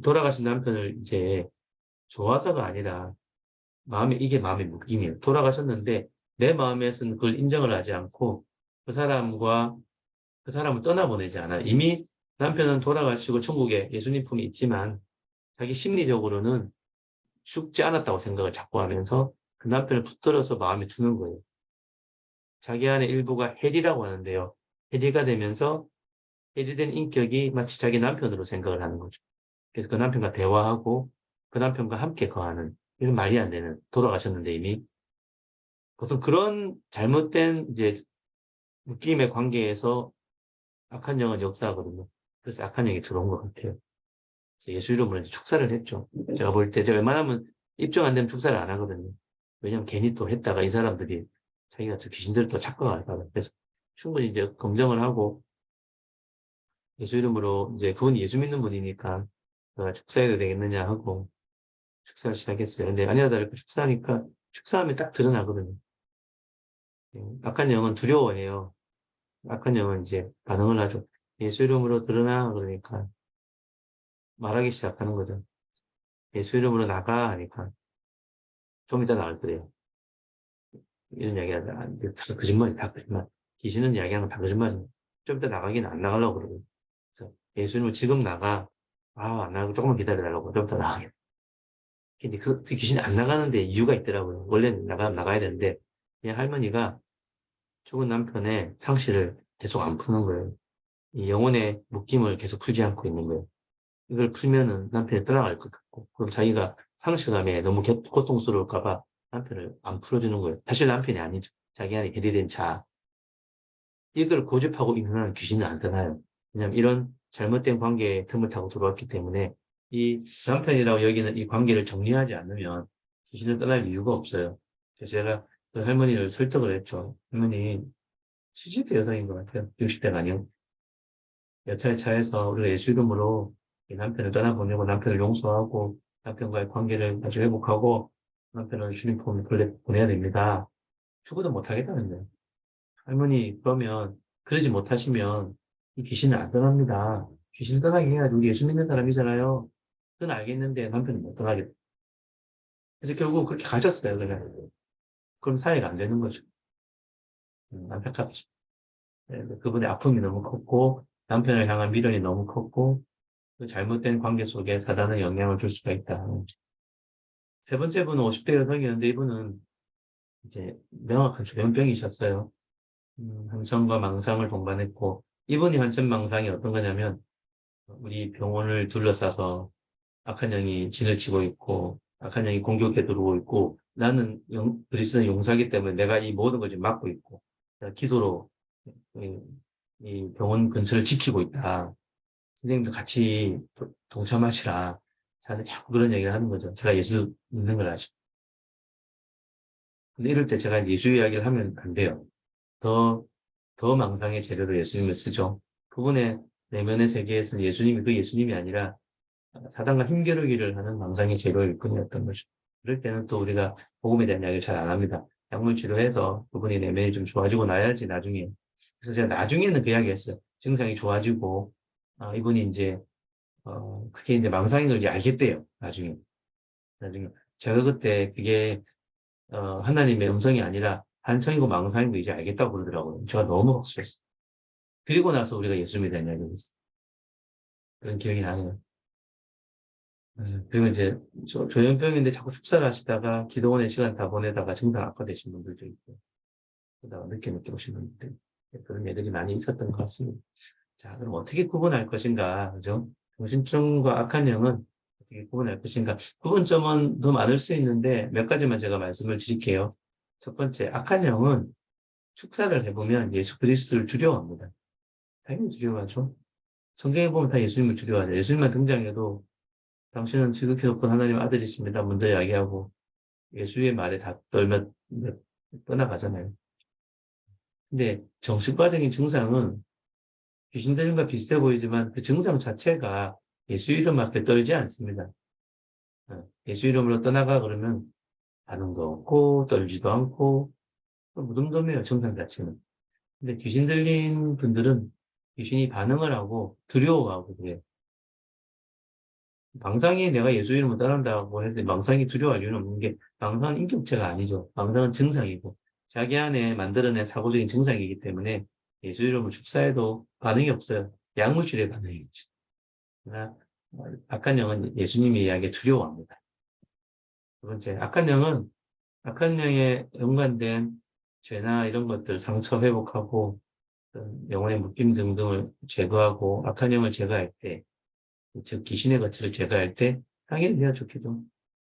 돌아가신 남편을 이제 좋아서가 아니라 이게 마음의 묶임이에요. 돌아가셨는데 내 마음에서는 그걸 인정을 하지 않고 그 사람과 그 사람을 떠나보내지 않아요. 이미 남편은 돌아가시고 천국에 예수님 품이 있지만 자기 심리적으로는 죽지 않았다고 생각을 자꾸 하면서 그 남편을 붙들어서 마음에 두는 거예요. 자기 안의 일부가 해리라고 하는데요. 해리가 되면서 해리된 인격이 마치 자기 남편으로 생각을 하는 거죠. 그래서 그 남편과 대화하고 그 남편과 함께 거하는 이런 말이 안 되는 돌아가셨는데 이미 보통 그런 잘못된 이제 느낌의 관계에서 악한 영은 역사하거든요. 그래서 악한 영이 들어온 것 같아요. 예수 이름으로 이제 축사를 했죠. 제가 볼 때 제가 웬만하면 입증 안 되면 축사를 안 하거든요. 왜냐면 괜히 또 했다가 이 사람들이 자기가 저 귀신들을 또 착각할까 봐. 그래서 충분히 이제 검증을 하고 예수 이름으로 이제 그분이 예수 믿는 분이니까 축사해도 되겠느냐 하고 축사를 시작했어요. 근데 아니나 다를까 축사하니까 축사하면 딱 드러나거든요. 악한 영은 두려워해요. 악한 영은 이제 반응을 하죠. 예수 이름으로 드러나 그러니까 말하기 시작하는 거죠. 예수 이름으로 나가 하니까 좀 이따 나올 거예요. 이런 이야기하다. 다 거짓말이 다 거짓말. 귀신은 이야기하는 건 다 거짓말이에요. 좀 이따 나가긴 안 나가려고 그러고. 그래서 예수님은 지금 나가. 안 나가고 조금만 기다려달라고. 좀 이따 나가게. 근데 그 귀신이 안 나가는데 이유가 있더라고요. 원래는 나가야 되는데, 그냥 할머니가 죽은 남편의 상실을 계속 안 푸는 거예요. 이 영혼의 묶임을 계속 풀지 않고 있는 거예요. 이걸 풀면은 남편이 떠나갈 것 같고, 그럼 자기가 상실감에 너무 고통스러울까봐 남편을 안 풀어주는 거예요. 사실 남편이 아니죠. 자기 안에 결의된 자. 이걸 고집하고 있는 한 귀신은 안 떠나요. 왜냐하면 이런 잘못된 관계에 틈을 타고 들어왔기 때문에 이 남편이라고 여기는 이 관계를 정리하지 않으면 귀신을 떠날 이유가 없어요. 그래서 제가 그 할머니를 설득을 했죠. 할머니, 70대 여성인 것 같아요. 60대가 아니요. 여차의 차에서 우리가 예수 이름으로 이 남편을 떠나보내고 남편을 용서하고 남편과의 관계를 다시 회복하고 남편을 주님 품에 보내야 됩니다. 죽어도 못하겠다는 거예요. 할머니, 그러면 그러지 못하시면 이 귀신은 안 떠납니다. 귀신 떠나게 해야지 우리 예수 믿는 사람이잖아요. 그건 알겠는데 남편은 못 떠나게. 그래서 결국 그렇게 가셨어요. 그냥. 그럼 사회가 안 되는 거죠. 안타깝죠. 네, 그분의 아픔이 너무 컸고 남편을 향한 미련이 너무 컸고 그 잘못된 관계 속에 사단은 영향을 줄 수가 있다. 세 번째 분은 50대 여성이었는데 이분은 이제 명확한 조현병이셨어요. 한천과 망상을 동반했고 이분이 한천망상이 어떤 거냐면 우리 병원을 둘러싸서 악한 영이 진을 치고 있고 악한 영이 공격해 들어오고 있고 나는 그리스도의 용사기 때문에 내가 이 모든 걸 지금 막고 있고 내가 기도로 이, 이 병원 근처를 지키고 있다. 선생님도 같이 동참하시라. 저한테 자꾸 그런 얘기를 하는 거죠. 제가 예수 믿는 걸 아시고. 근데 이럴 때 제가 예수 이야기를 하면 안 돼요. 더, 더 망상의 재료로 예수님을 쓰죠. 그분의 내면의 세계에서는 예수님이 그 예수님이 아니라 사단과 힘겨루기를 하는 망상의 재료일 뿐이었던 거죠. 그럴 때는 또 우리가 복음에 대한 이야기를 잘 안 합니다. 약물 치료해서 그분의 내면이 좀 좋아지고 나야지 나중에. 그래서 제가 나중에는 그 이야기 했어요. 증상이 좋아지고, 이분이 이제, 그게 이제 망상인 걸 이제 알겠대요. 나중에. 나중에. 제가 그때 그게, 하나님의 음성이 아니라 한청이고 망상인 거 이제 알겠다고 그러더라고요. 제가 너무 확실했어요. 그리고 나서 우리가 예수님에 대한 이야기를 했어요. 그런 기억이 나네요. 그리고 이제 조현병인데 자꾸 축사를 하시다가 기도원의 시간 다 보내다가 증상 악화되신 분들도 있고, 그러다가 늦게 오신 분들, 그런 애들이 많이 있었던 것 같습니다. 자, 그럼 어떻게 구분할 것인가, 그죠? 정신증과 악한 영은 어떻게 구분할 것인가? 구분점은 더 많을 수 있는데 몇 가지만 제가 말씀을 드릴게요. 첫 번째, 악한 영은 축사를 해보면 예수 그리스도를 두려워합니다. 당연히 두려워하죠. 성경에 보면 다 예수님을 두려워하죠. 예수님만 등장해도 당신은 지극히 높은 하나님 아들이십니다. 먼저 이야기하고 예수의 말에 다 떨면 떠나가잖아요. 근데 정신과적인 증상은 귀신 들림과 비슷해 보이지만 그 증상 자체가 예수 이름 앞에 떨지 않습니다. 예수 이름으로 떠나가 그러면 반응도 없고 떨지도 않고 무덤덤해요. 증상 자체는. 근데 귀신 들린 분들은 귀신이 반응을 하고 두려워하고 그래요. 망상이 내가 예수 이름을 따른다고 해서 망상이 두려워할 이유는 없는 게 망상은 인격체가 아니죠. 망상은 증상이고 자기 안에 만들어낸 사고적인 증상이기 때문에 예수 이름을 축사해도 반응이 없어요. 약물질의 반응이 있지. 그러나 악한 영은 예수님의 이야기에 두려워합니다. 두 번째, 악한 영에 연관된 죄나 이런 것들 상처 회복하고 영혼의 묶임 등등을 제거하고 악한 영을 제거할 때, 즉 귀신의 거치를 제거할 때 당연히 돼야 좋겠죠.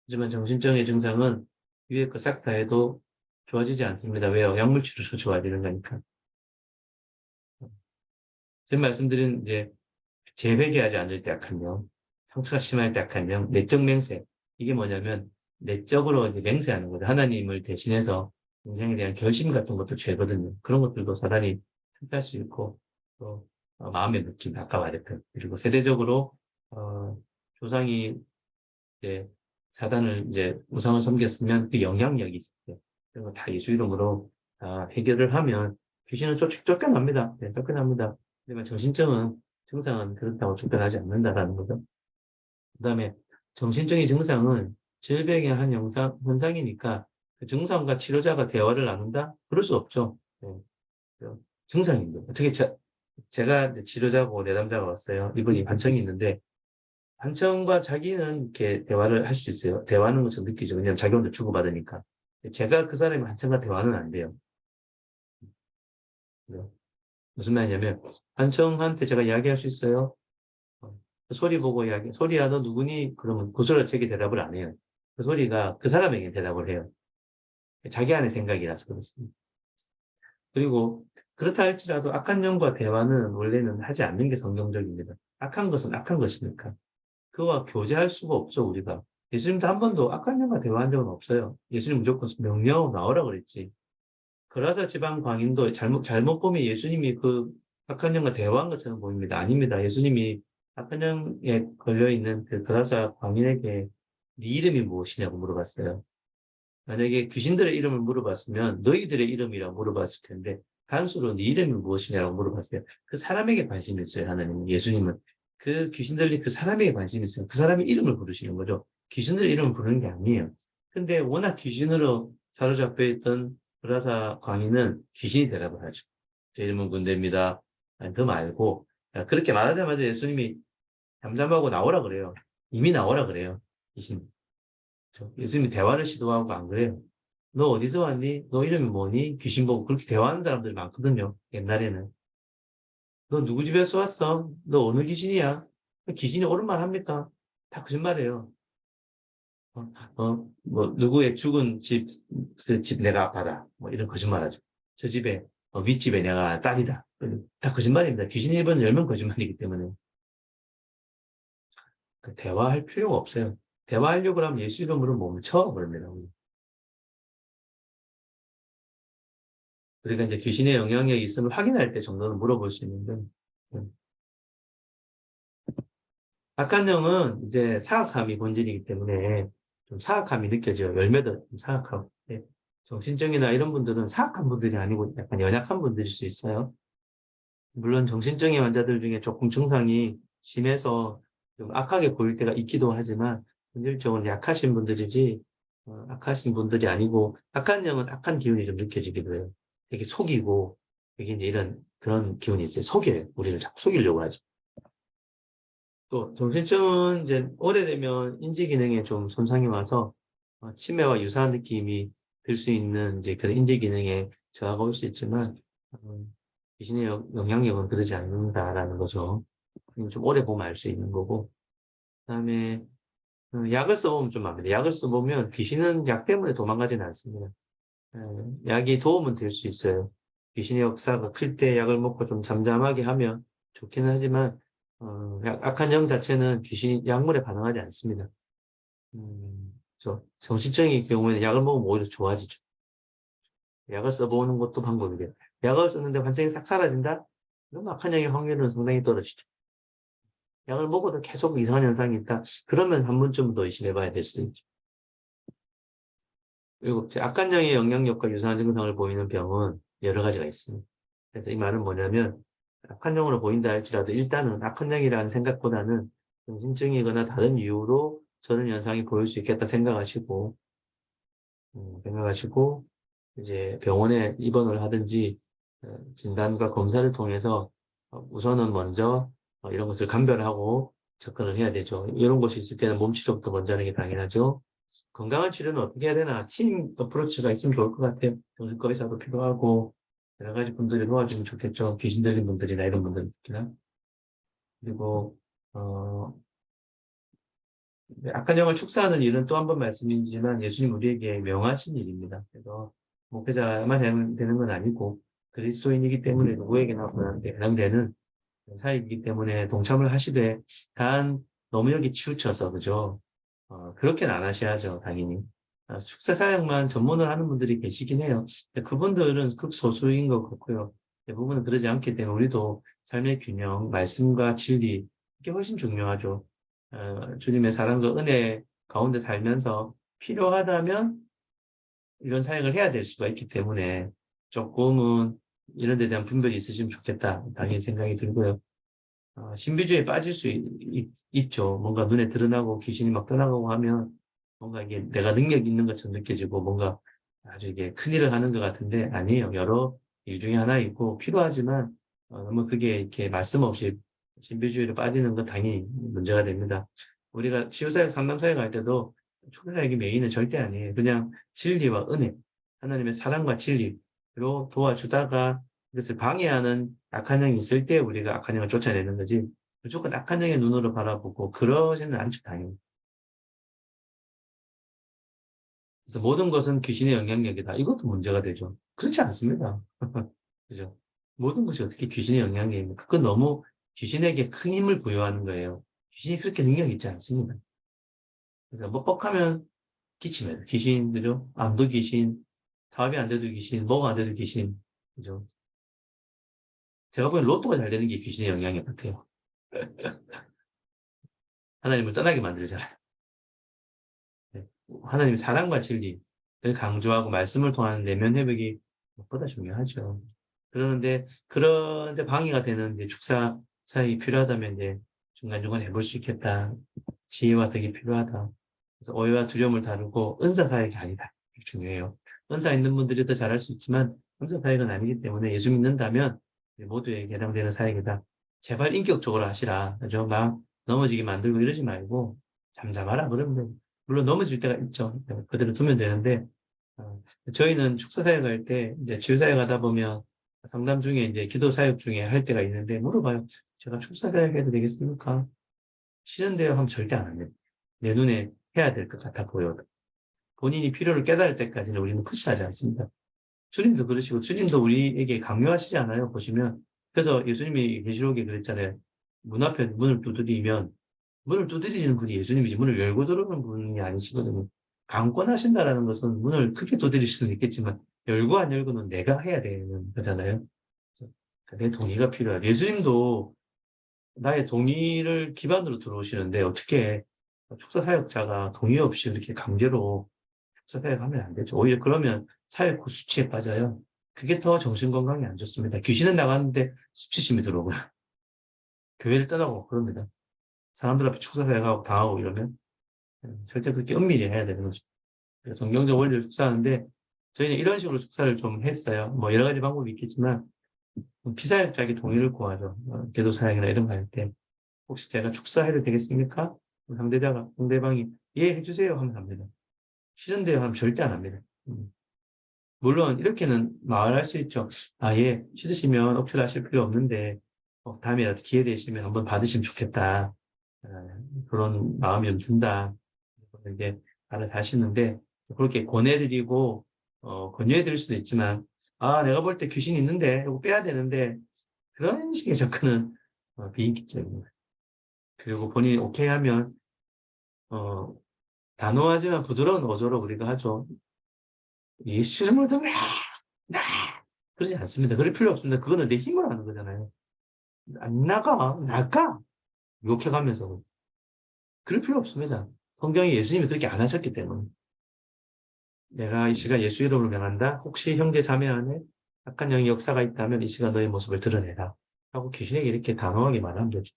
하지만 정신적인 증상은 위에 거 싹 다 해도 좋아지지 않습니다. 왜요? 약물치료로 좋아지는 거니까. 지금 말씀드린 이제 재회개하지 않을 때 악한 영, 상처가 심할 때 악한 영, 내적 맹세. 이게 뭐냐면 내적으로 이제 맹세하는 거죠. 하나님을 대신해서 인생에 대한 결심 같은 것도 죄거든요. 그런 것들도 사단이 틈탈 수 있고 또 마음의 느낌, 아까 말했던 그리고 세대적으로 조상이 이제 사단을 이제 우상을 섬겼으면 그 영향력이 있을 때 그런 거 다 예수 이름으로 다 해결을 하면 귀신은 쫓겨납니다. 네, 쫓겨납니다. 하지만 정신적인 증상은 그렇다고 쫓겨나지 않는다라는 거죠. 그다음에 정신적인 증상은 질병의 한 현상이니까 그 증상과 치료자가 대화를 나눈다? 그럴 수 없죠. 네. 증상인데 어떻게 제가 치료자고 내담자가 왔어요. 이분이 반청이 있는데 한청과 자기는 이렇게 대화를 할 수 있어요. 대화하는 것처럼 느끼죠. 왜냐하면 자기 혼자 주고받으니까. 제가 그 사람이 한청과 대화는 안 돼요. 무슨 말이냐면, 한청한테 제가 이야기할 수 있어요. 그 소리 보고 소리야, 너 누구니? 그러면 그 소리가 제게 대답을 안 해요. 그 소리가 그 사람에게 대답을 해요. 자기 안의 생각이라서 그렇습니다. 그리고 그렇다 할지라도 악한 영과 대화는 원래는 하지 않는 게 성경적입니다. 악한 것은 악한 것이니까. 그와 교제할 수가 없죠, 우리가. 예수님도 한 번도 악한 영과 대화한 적은 없어요. 예수님 무조건 명령하고 나오라 그랬지. 그라사 지방 광인도 잘못 보면 예수님이 그 악한 영과 대화한 것처럼 보입니다. 아닙니다. 예수님이 악한 영에 걸려있는 그 그라사 광인에게 네 이름이 무엇이냐고 물어봤어요. 만약에 귀신들의 이름을 물어봤으면 너희들의 이름이라고 물어봤을 텐데 단수로 네 이름이 무엇이냐고 물어봤어요. 그 사람에게 관심이 있어요. 하나님은. 예수님은. 그 귀신들이 그 사람에게 관심이 있어요. 그 사람의 이름을 부르시는 거죠. 귀신들의 이름을 부르는 게 아니에요. 근데 워낙 귀신으로 사로잡혀 있던 브라사 광인은 귀신이 대답을 하죠. 제 이름은 군대입니다. 아니, 그 말고 그렇게 말하자마자 예수님이 잠잠하고 나오라 그래요. 이미 나오라 그래요. 귀신. 예수님이 대화를 시도하고 안 그래요. 너 어디서 왔니? 너 이름이 뭐니? 귀신 보고 그렇게 대화하는 사람들이 많거든요. 옛날에는. 너 누구 집에서 왔어? 너 어느 귀신이야? 귀신이 옳은 말 합니까? 다 거짓말이에요. 뭐, 누구의 죽은 집, 그 집 내가 아빠다. 뭐, 이런 거짓말 하죠. 저 집에, 윗집에 내가 딸이다. 다 거짓말입니다. 귀신 1번 열면 거짓말이기 때문에. 그 대화할 필요가 없어요. 대화하려고 하면 예수 이름으로 멈춰버립니다. 그러니까 이제 귀신의 영향력이 있음을 확인할 때 정도는 물어볼 수 있는데, 음. 악한영은 이제 사악함이 본질이기 때문에 좀 사악함이 느껴져요. 열매도 좀 사악하고. 네. 정신적이나 이런 분들은 사악한 분들이 아니고 약간 연약한 분들일 수 있어요. 물론 정신적인 환자들 중에 조금 증상이 심해서 좀 악하게 보일 때가 있기도 하지만 본질적으로 약하신 분들이지 악하신 분들이 아니고 악한 영은 악한 기운이 좀 느껴지기도 해요. 되게 속이고 되게 이제 이런 그런 기운이 있어요. 속여요. 우리를 자꾸 속이려고 하죠. 또 정신증은 이제 오래되면 인지 기능에 좀 손상이 와서 치매와 유사한 느낌이 들 수 있는 이제 그런 인지 기능에 저하가 올 수 있지만 귀신의 영향력은 그러지 않는다라는 거죠. 좀 오래 보면 알 수 있는 거고. 그다음에 약을 써보면 좀 압니다. 약을 써보면 귀신은 약 때문에 도망가지는 않습니다. 약이 도움은 될 수 있어요. 귀신의 역사가 클 때 약을 먹고 좀 잠잠하게 하면 좋기는 하지만 악한 영 자체는 약물에 반응하지 않습니다. 정신적인 경우에는 약을 먹으면 오히려 좋아지죠. 약을 써보는 것도 방법이겠다. 약을 썼는데 환청이 싹 사라진다? 그럼 악한 영의 확률은 상당히 떨어지죠. 약을 먹어도 계속 이상한 현상이 있다? 그러면 한 번쯤 더 의심해봐야 될 수도 있죠. 그리고 악한 영의 영향력과 유사한 증상을 보이는 병은 여러 가지가 있습니다. 그래서 이 말은 뭐냐면 악한 영으로 보인다 할지라도 일단은 악한 영이라는 생각보다는 정신증이거나 다른 이유로 저런 현상이 보일 수 있겠다 생각하시고 이제 병원에 입원을 하든지 진단과 검사를 통해서 우선은 먼저 이런 것을 감별하고 접근을 해야 되죠. 이런 것이 있을 때는 몸 치료부터 먼저 하는 게 당연하죠. 건강한 치료는 어떻게 해야 되나? 팀 어프로치가 있으면 좋을 것 같아요. 정신과 의사도 필요하고 여러 가지 분들이 도와주면 좋겠죠. 귀신 들린 분들이나 이런 분들 특히나. 그리고 악한 영을 축사하는 일은 또 한 번 말씀이지만 예수님 우리에게 명하신 일입니다. 그래서 목회자만 되는 건 아니고 그리스도인이기 때문에 누구에게나 해당되는 사역이기 때문에 동참을 하시되 단 너무 여기 치우쳐서 그죠? 그렇게는 안 하셔야죠, 당연히. 축사 사역만 전문을 하는 분들이 계시긴 해요. 그분들은 극소수인 것 같고요. 대부분은 그러지 않기 때문에 우리도 삶의 균형, 말씀과 진리, 이게 훨씬 중요하죠. 주님의 사랑과 은혜 가운데 살면서 필요하다면 이런 사역을 해야 될 수가 있기 때문에 조금은 이런 데 대한 분별이 있으시면 좋겠다. 당연히 생각이 들고요. 신비주의에 빠질 수 있죠. 뭔가 눈에 드러나고 귀신이 막 떠나가고 하면 뭔가 이게 내가 능력 있는 것처럼 느껴지고 뭔가 아주 이게 큰일을 하는 것 같은데 아니에요. 여러 일 중에 하나 있고 필요하지만 너무 그게 이렇게 말씀 없이 신비주의로 빠지는 건 당연히 문제가 됩니다. 우리가 치유사역, 상담사역 할 때도 초대사역이 메인은 절대 아니에요. 그냥 진리와 은혜, 하나님의 사랑과 진리로 도와주다가 이것을 방해하는 악한 영이 있을 때 우리가 악한 영을 쫓아내는 거지 무조건 악한 영의 눈으로 바라보고 그러지는 않죠, 당연히. 그래서 모든 것은 귀신의 영향력이다. 이것도 문제가 되죠. 그렇지 않습니다. 그죠? 모든 것이 어떻게 귀신의 영향력입니까? 그건 너무 귀신에게 큰 힘을 부여하는 거예요. 귀신이 그렇게 능력이 있지 않습니다. 그래서 뭐 뻑하면 기침해요. 귀신들요. 암도 귀신, 사업이 안 돼도 귀신, 뭐가 안 돼도 귀신. 그죠? 제가 보기엔 로또가 잘 되는 게 귀신의 영향력 같아요. 하나님을 떠나게 만들잖아요. 네. 하나님의 사랑과 진리를 강조하고 말씀을 통한 내면 회복이 무엇보다 중요하죠. 그런데 방해가 되는 이제 축사 사역이 필요하다면 이제 중간중간 해볼 수 있겠다. 지혜와 덕이 필요하다. 그래서 오해와 두려움을 다루고 은사 사역이 아니다. 중요해요. 은사 있는 분들이 더 잘할 수 있지만 은사 사역은 아니기 때문에 예수 믿는다면 모두에게 해당되는 사역이다. 제발 인격적으로 하시라. 그죠? 막 넘어지게 만들고 이러지 말고 잠잠하라. 그러면 물론 넘어질 때가 있죠. 그대로 두면 되는데 저희는 축사 사역할 때 이제 치유 사역하다 보면 상담 중에 이제 기도 사역 중에 할 때가 있는데 물어봐요. 제가 축사 사역 해도 되겠습니까? 싫은데요 하면 절대 안 합니다. 내 눈에 해야 될 것 같아 보여도. 본인이 필요를 깨달을 때까지는 우리는 푸시하지 않습니다. 주님도 그러시고 주님도 우리에게 강요하시지 않아요. 보시면. 그래서 예수님이 계시록에 그랬잖아요. 문 앞에 문을 두드리면 문을 두드리는 분이 예수님이지 문을 열고 들어오는 분이 아니시거든요. 강권하신다라는 것은 문을 크게 두드릴 수는 있겠지만 열고 안 열고는 내가 해야 되는 거잖아요. 내 동의가 필요해요. 예수님도 나의 동의를 기반으로 들어오시는데 어떻게 축사 사역자가 동의 없이 이렇게 강제로 축사 사역하면 안 되죠. 오히려 그러면 사역 후 수치에 빠져요. 그게 더 정신건강에 안 좋습니다. 귀신은 나갔는데 수치심이 들어오고요. 교회를 떠나고 그럽니다. 사람들 앞에 축사 사역하고 당하고 이러면 절대 그렇게 은밀히 해야 되는 거죠. 그래서 성경적 원리를 축사하는데 저희는 이런 식으로 축사를 좀 했어요. 뭐 여러 가지 방법이 있겠지만 피사역자에게 동의를 구하죠. 기도 사역이나 이런 거 할 때 혹시 제가 축사해도 되겠습니까? 상대방이 예 해주세요 하면 합니다. 싫은데요 하면 절대 안 합니다. 물론 이렇게는 말할 수 있죠. 아, 예, 싫으시면 억지로 하실 필요 없는데 다음에라도 기회 되시면 한번 받으시면 좋겠다. 그런 마음이 좀 든다. 이제 알아서 하시는데 그렇게 권해드리고 권유해드릴 수도 있지만 아, 내가 볼 때 귀신이 있는데, 이거 빼야 되는데, 그런 식의 접근은 비인격적입니다. 그리고 본인이 오케이 하면, 어, 단호하지만 부드러운 어조로 우리가 하죠. 예수님을 더, 나! 그러지 않습니다. 그럴 필요 없습니다. 그거는 내 힘으로 하는 거잖아요. 안 나가! 욕해가면서. 그럴 필요 없습니다. 성경에 예수님이 그렇게 안 하셨기 때문에. 내가 이 시간 예수 이름으로 명한다. 혹시 형제 자매 안에 악한 영의 역사가 있다면 이 시간 너의 모습을 드러내라. 하고 귀신에게 이렇게 단호하게 말하면 되죠.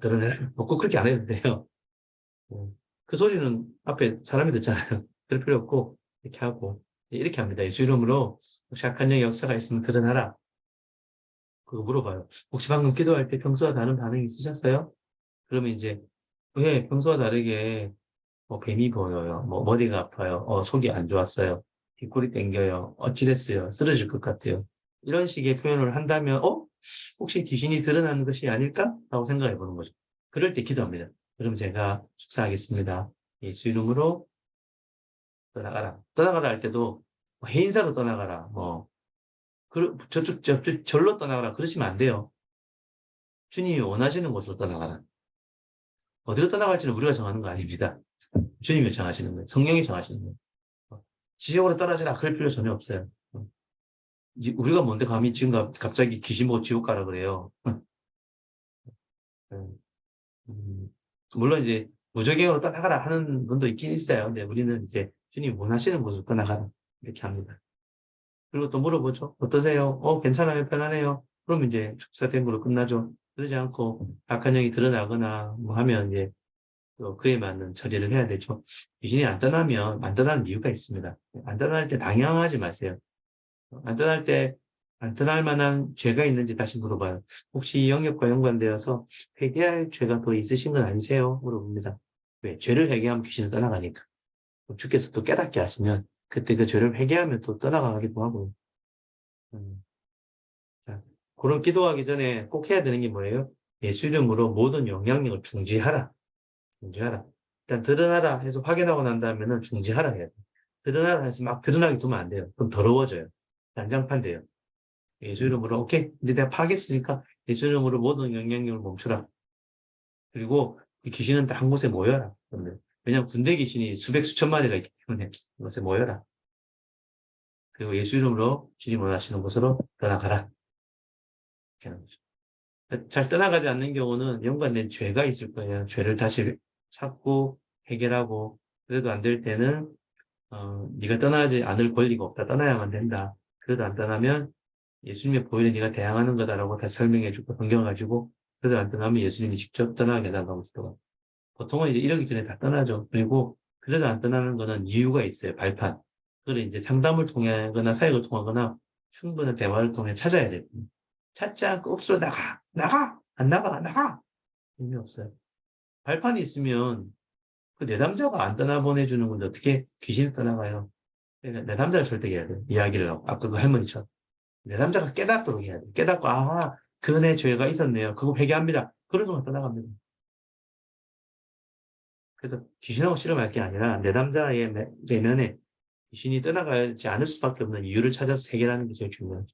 드러내라. 꼭 그렇게 안 해도 돼요. 그 소리는 앞에 사람이 듣잖아요. 그럴 필요 없고, 이렇게 하고, 이렇게 합니다. 예수 이름으로 혹시 악한 영의 역사가 있으면 드러나라. 그거 물어봐요. 혹시 방금 기도할 때 평소와 다른 반응이 있으셨어요? 그러면 이제, 왜 평소와 다르게 뭐 뱀이 보여요. 뭐 머리가 아파요. 속이 안 좋았어요. 뒷골이 땡겨요. 어찌됐어요. 쓰러질 것 같아요. 이런 식의 표현을 한다면, 혹시 귀신이 드러나는 것이 아닐까? 라고 생각해 보는 거죠. 그럴 때 기도합니다. 그럼 제가 축사하겠습니다. 예수 이름으로 떠나가라. 떠나가라 할 때도 뭐 해인사로 떠나가라. 저쪽, 절로 떠나가라. 그러시면 안 돼요. 주님이 원하시는 곳으로 떠나가라. 어디로 떠나갈지는 우리가 정하는 거 아닙니다. 주님이 정하시는 거예요. 성령이 정하시는 거예요. 지옥으로 떨어지라 그럴 필요 전혀 없어요. 우리가 뭔데 감히 지금 갑자기 귀신 보고 지옥 가라 그래요. 물론 이제 무적행으로 떠나가라 하는 분도 있긴 있어요. 근데 우리는 이제 주님이 원하시는 곳으로 떠나가라 이렇게 합니다. 그리고 또 물어보죠. 어떠세요? 괜찮아요? 편하네요? 그럼 이제 축사된 걸로 끝나죠. 그러지 않고 악한 영이 드러나거나 뭐 하면 이제 또 그에 맞는 처리를 해야 되죠. 귀신이 안 떠나면 안 떠나는 이유가 있습니다. 안 떠날 때 당황하지 마세요. 안 떠날 때, 안 떠날 만한 죄가 있는지 다시 물어봐요. 혹시 이 영역과 연관되어서 회개할 죄가 더 있으신 건 아니세요? 물어봅니다. 왜? 죄를 회개하면 귀신은 떠나가니까. 주께서 또 깨닫게 하시면 그때 그 죄를 회개하면 또 떠나가기도 하고. 음, 자, 그런 기도하기 전에 꼭 해야 되는 게 뭐예요? 예수 이름으로 모든 영향력을 중지하라. 중지하라. 일단 드러나라 해서 확인하고 난 다음에는 중지하라 해야 돼. 드러나라 해서 막 드러나게 두면 안 돼요. 그럼 더러워져요. 난장판 돼요. 예수 이름으로 오케이 이제 내가 파겠으니까 예수 이름으로 모든 영향력을 멈춰라. 그리고 이 귀신은 다 한 곳에 모여라. 왜냐하면 군대 귀신이 수백 수천 마리가 있기 때문에 이곳에 모여라. 그리고 예수 이름으로 주님 원하시는 곳으로 떠나가라. 이렇게 하는 거죠. 잘 떠나가지 않는 경우는 연관된 죄가 있을 거예요. 죄를 다시 찾고 해결하고 그래도 안 될 때는 네가 떠나지 않을 권리가 없다. 떠나야만 된다. 그래도 안 떠나면 예수님의 보혈에 네가 대항하는 거다라고 다시 설명해주고 변경가지고 그래도 안 떠나면 예수님이 직접 떠나게 해달라고 하시더라고요. 보통은 이제 이러기 전에 다 떠나죠. 그리고 그래도 안 떠나는 거는 이유가 있어요. 발판. 그걸 이제 상담을 통하거나 사역을 통하거나 충분한 대화를 통해 찾아야 돼요. 찾지 않고 억지로 안 나가. 의미 없어요. 발판이 있으면 그 내담자가 안 떠나보내주는 건데 어떻게 귀신이 떠나가요? 그러니까 내담자를 설득해야 돼요. 이야기를 하고. 아까 그 할머니처럼. 내담자가 깨닫도록 해야 돼요. 깨닫고, 그네 죄가 있었네요. 그거 회개합니다. 그러고만 떠나갑니다. 그래서 귀신하고 씨름할 게 아니라 내담자의 내면에 귀신이 떠나가지 않을 수밖에 없는 이유를 찾아서 해결하는 게 제일 중요하죠.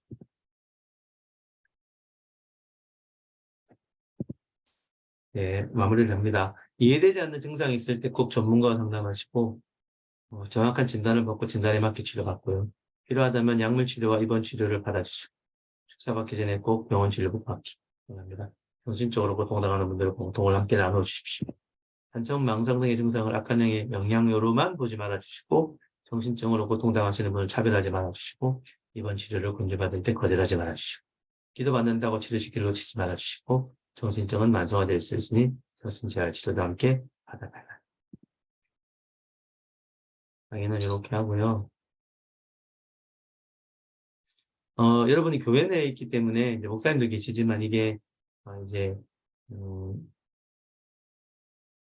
네, 마무리를 합니다. 이해되지 않는 증상이 있을 때 꼭 전문가와 상담하시고 정확한 진단을 받고 진단에 맞게 치료받고요. 필요하다면 약물 치료와 입원 치료를 받아주시고 축사받기 전에 꼭 병원 진료를 받기 바랍니다. 정신적으로 고통당하는 분들 고통을 함께 나눠주십시오. 단청 망상 등의 증상을 악한 영의 영향으로만 보지 말아주시고 정신적으로 고통당하시는 분을 차별하지 말아주시고 입원 치료를 권유받을 때 거절하지 말아주시고 기도받는다고 치료시키를 놓치지 말아주시고 정신적은 만성화될 수 있으니 정신재활 치료도 함께 받아달라. 강의는 이렇게 하고요. 여러분이 교회 내에 있기 때문에 이제 목사님도 계시지만 이게 이제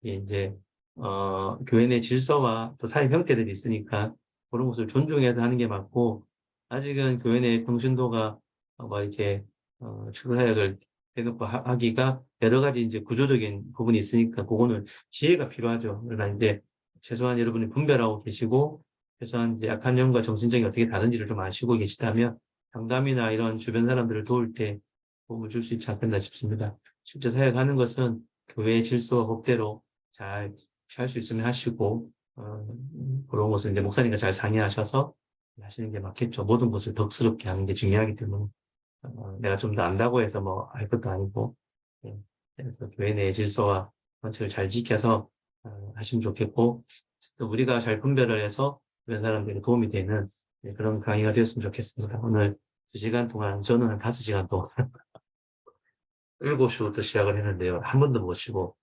이제 교회 내 질서와 또 사회 형태들이 있으니까 그런 것을 존중해야 하는 게 맞고 아직은 교회 내 평신도가 뭐 이렇게 축소 사역을 대놓고 하기가 여러 가지 이제 구조적인 부분이 있으니까 그거는 지혜가 필요하죠. 그러나 이제 최소한 여러분이 분별하고 계시고 그래서 이제 약한 영과 정신적이 어떻게 다른지를 좀 아시고 계시다면 상담이나 이런 주변 사람들을 도울 때 도움을 줄 수 있지 않겠나 싶습니다. 실제 사역하는 것은 교회의 질서와 법대로 잘 할 수 있으면 하시고 그런 것을 이제 목사님과 잘 상의하셔서 하시는 게 맞겠죠. 모든 것을 덕스럽게 하는 게 중요하기 때문에 내가 좀 더 안다고 해서 뭐 할 것도 아니고 예. 그래서 교회 내의 질서와 원칙을 잘 지켜서 하시면 좋겠고 또 우리가 잘 분별을 해서 주변 사람들에게 도움이 되는 그런 강의가 되었으면 좋겠습니다. 오늘 2시간 동안 저는 한 5시간 동안 7시부터 시작을 했는데요. 한 번도 못 쉬고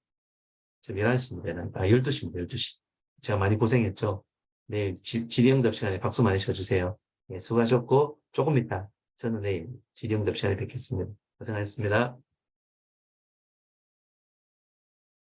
지금 11시입니다. 12시입니다. 12시. 제가 많이 고생했죠. 내일 질의응답 시간에 박수 많이 쳐주세요. 예, 수고하셨고 조금 이따 저는 내일 질의응답 시간에 뵙겠습니다. 고생하셨습니다.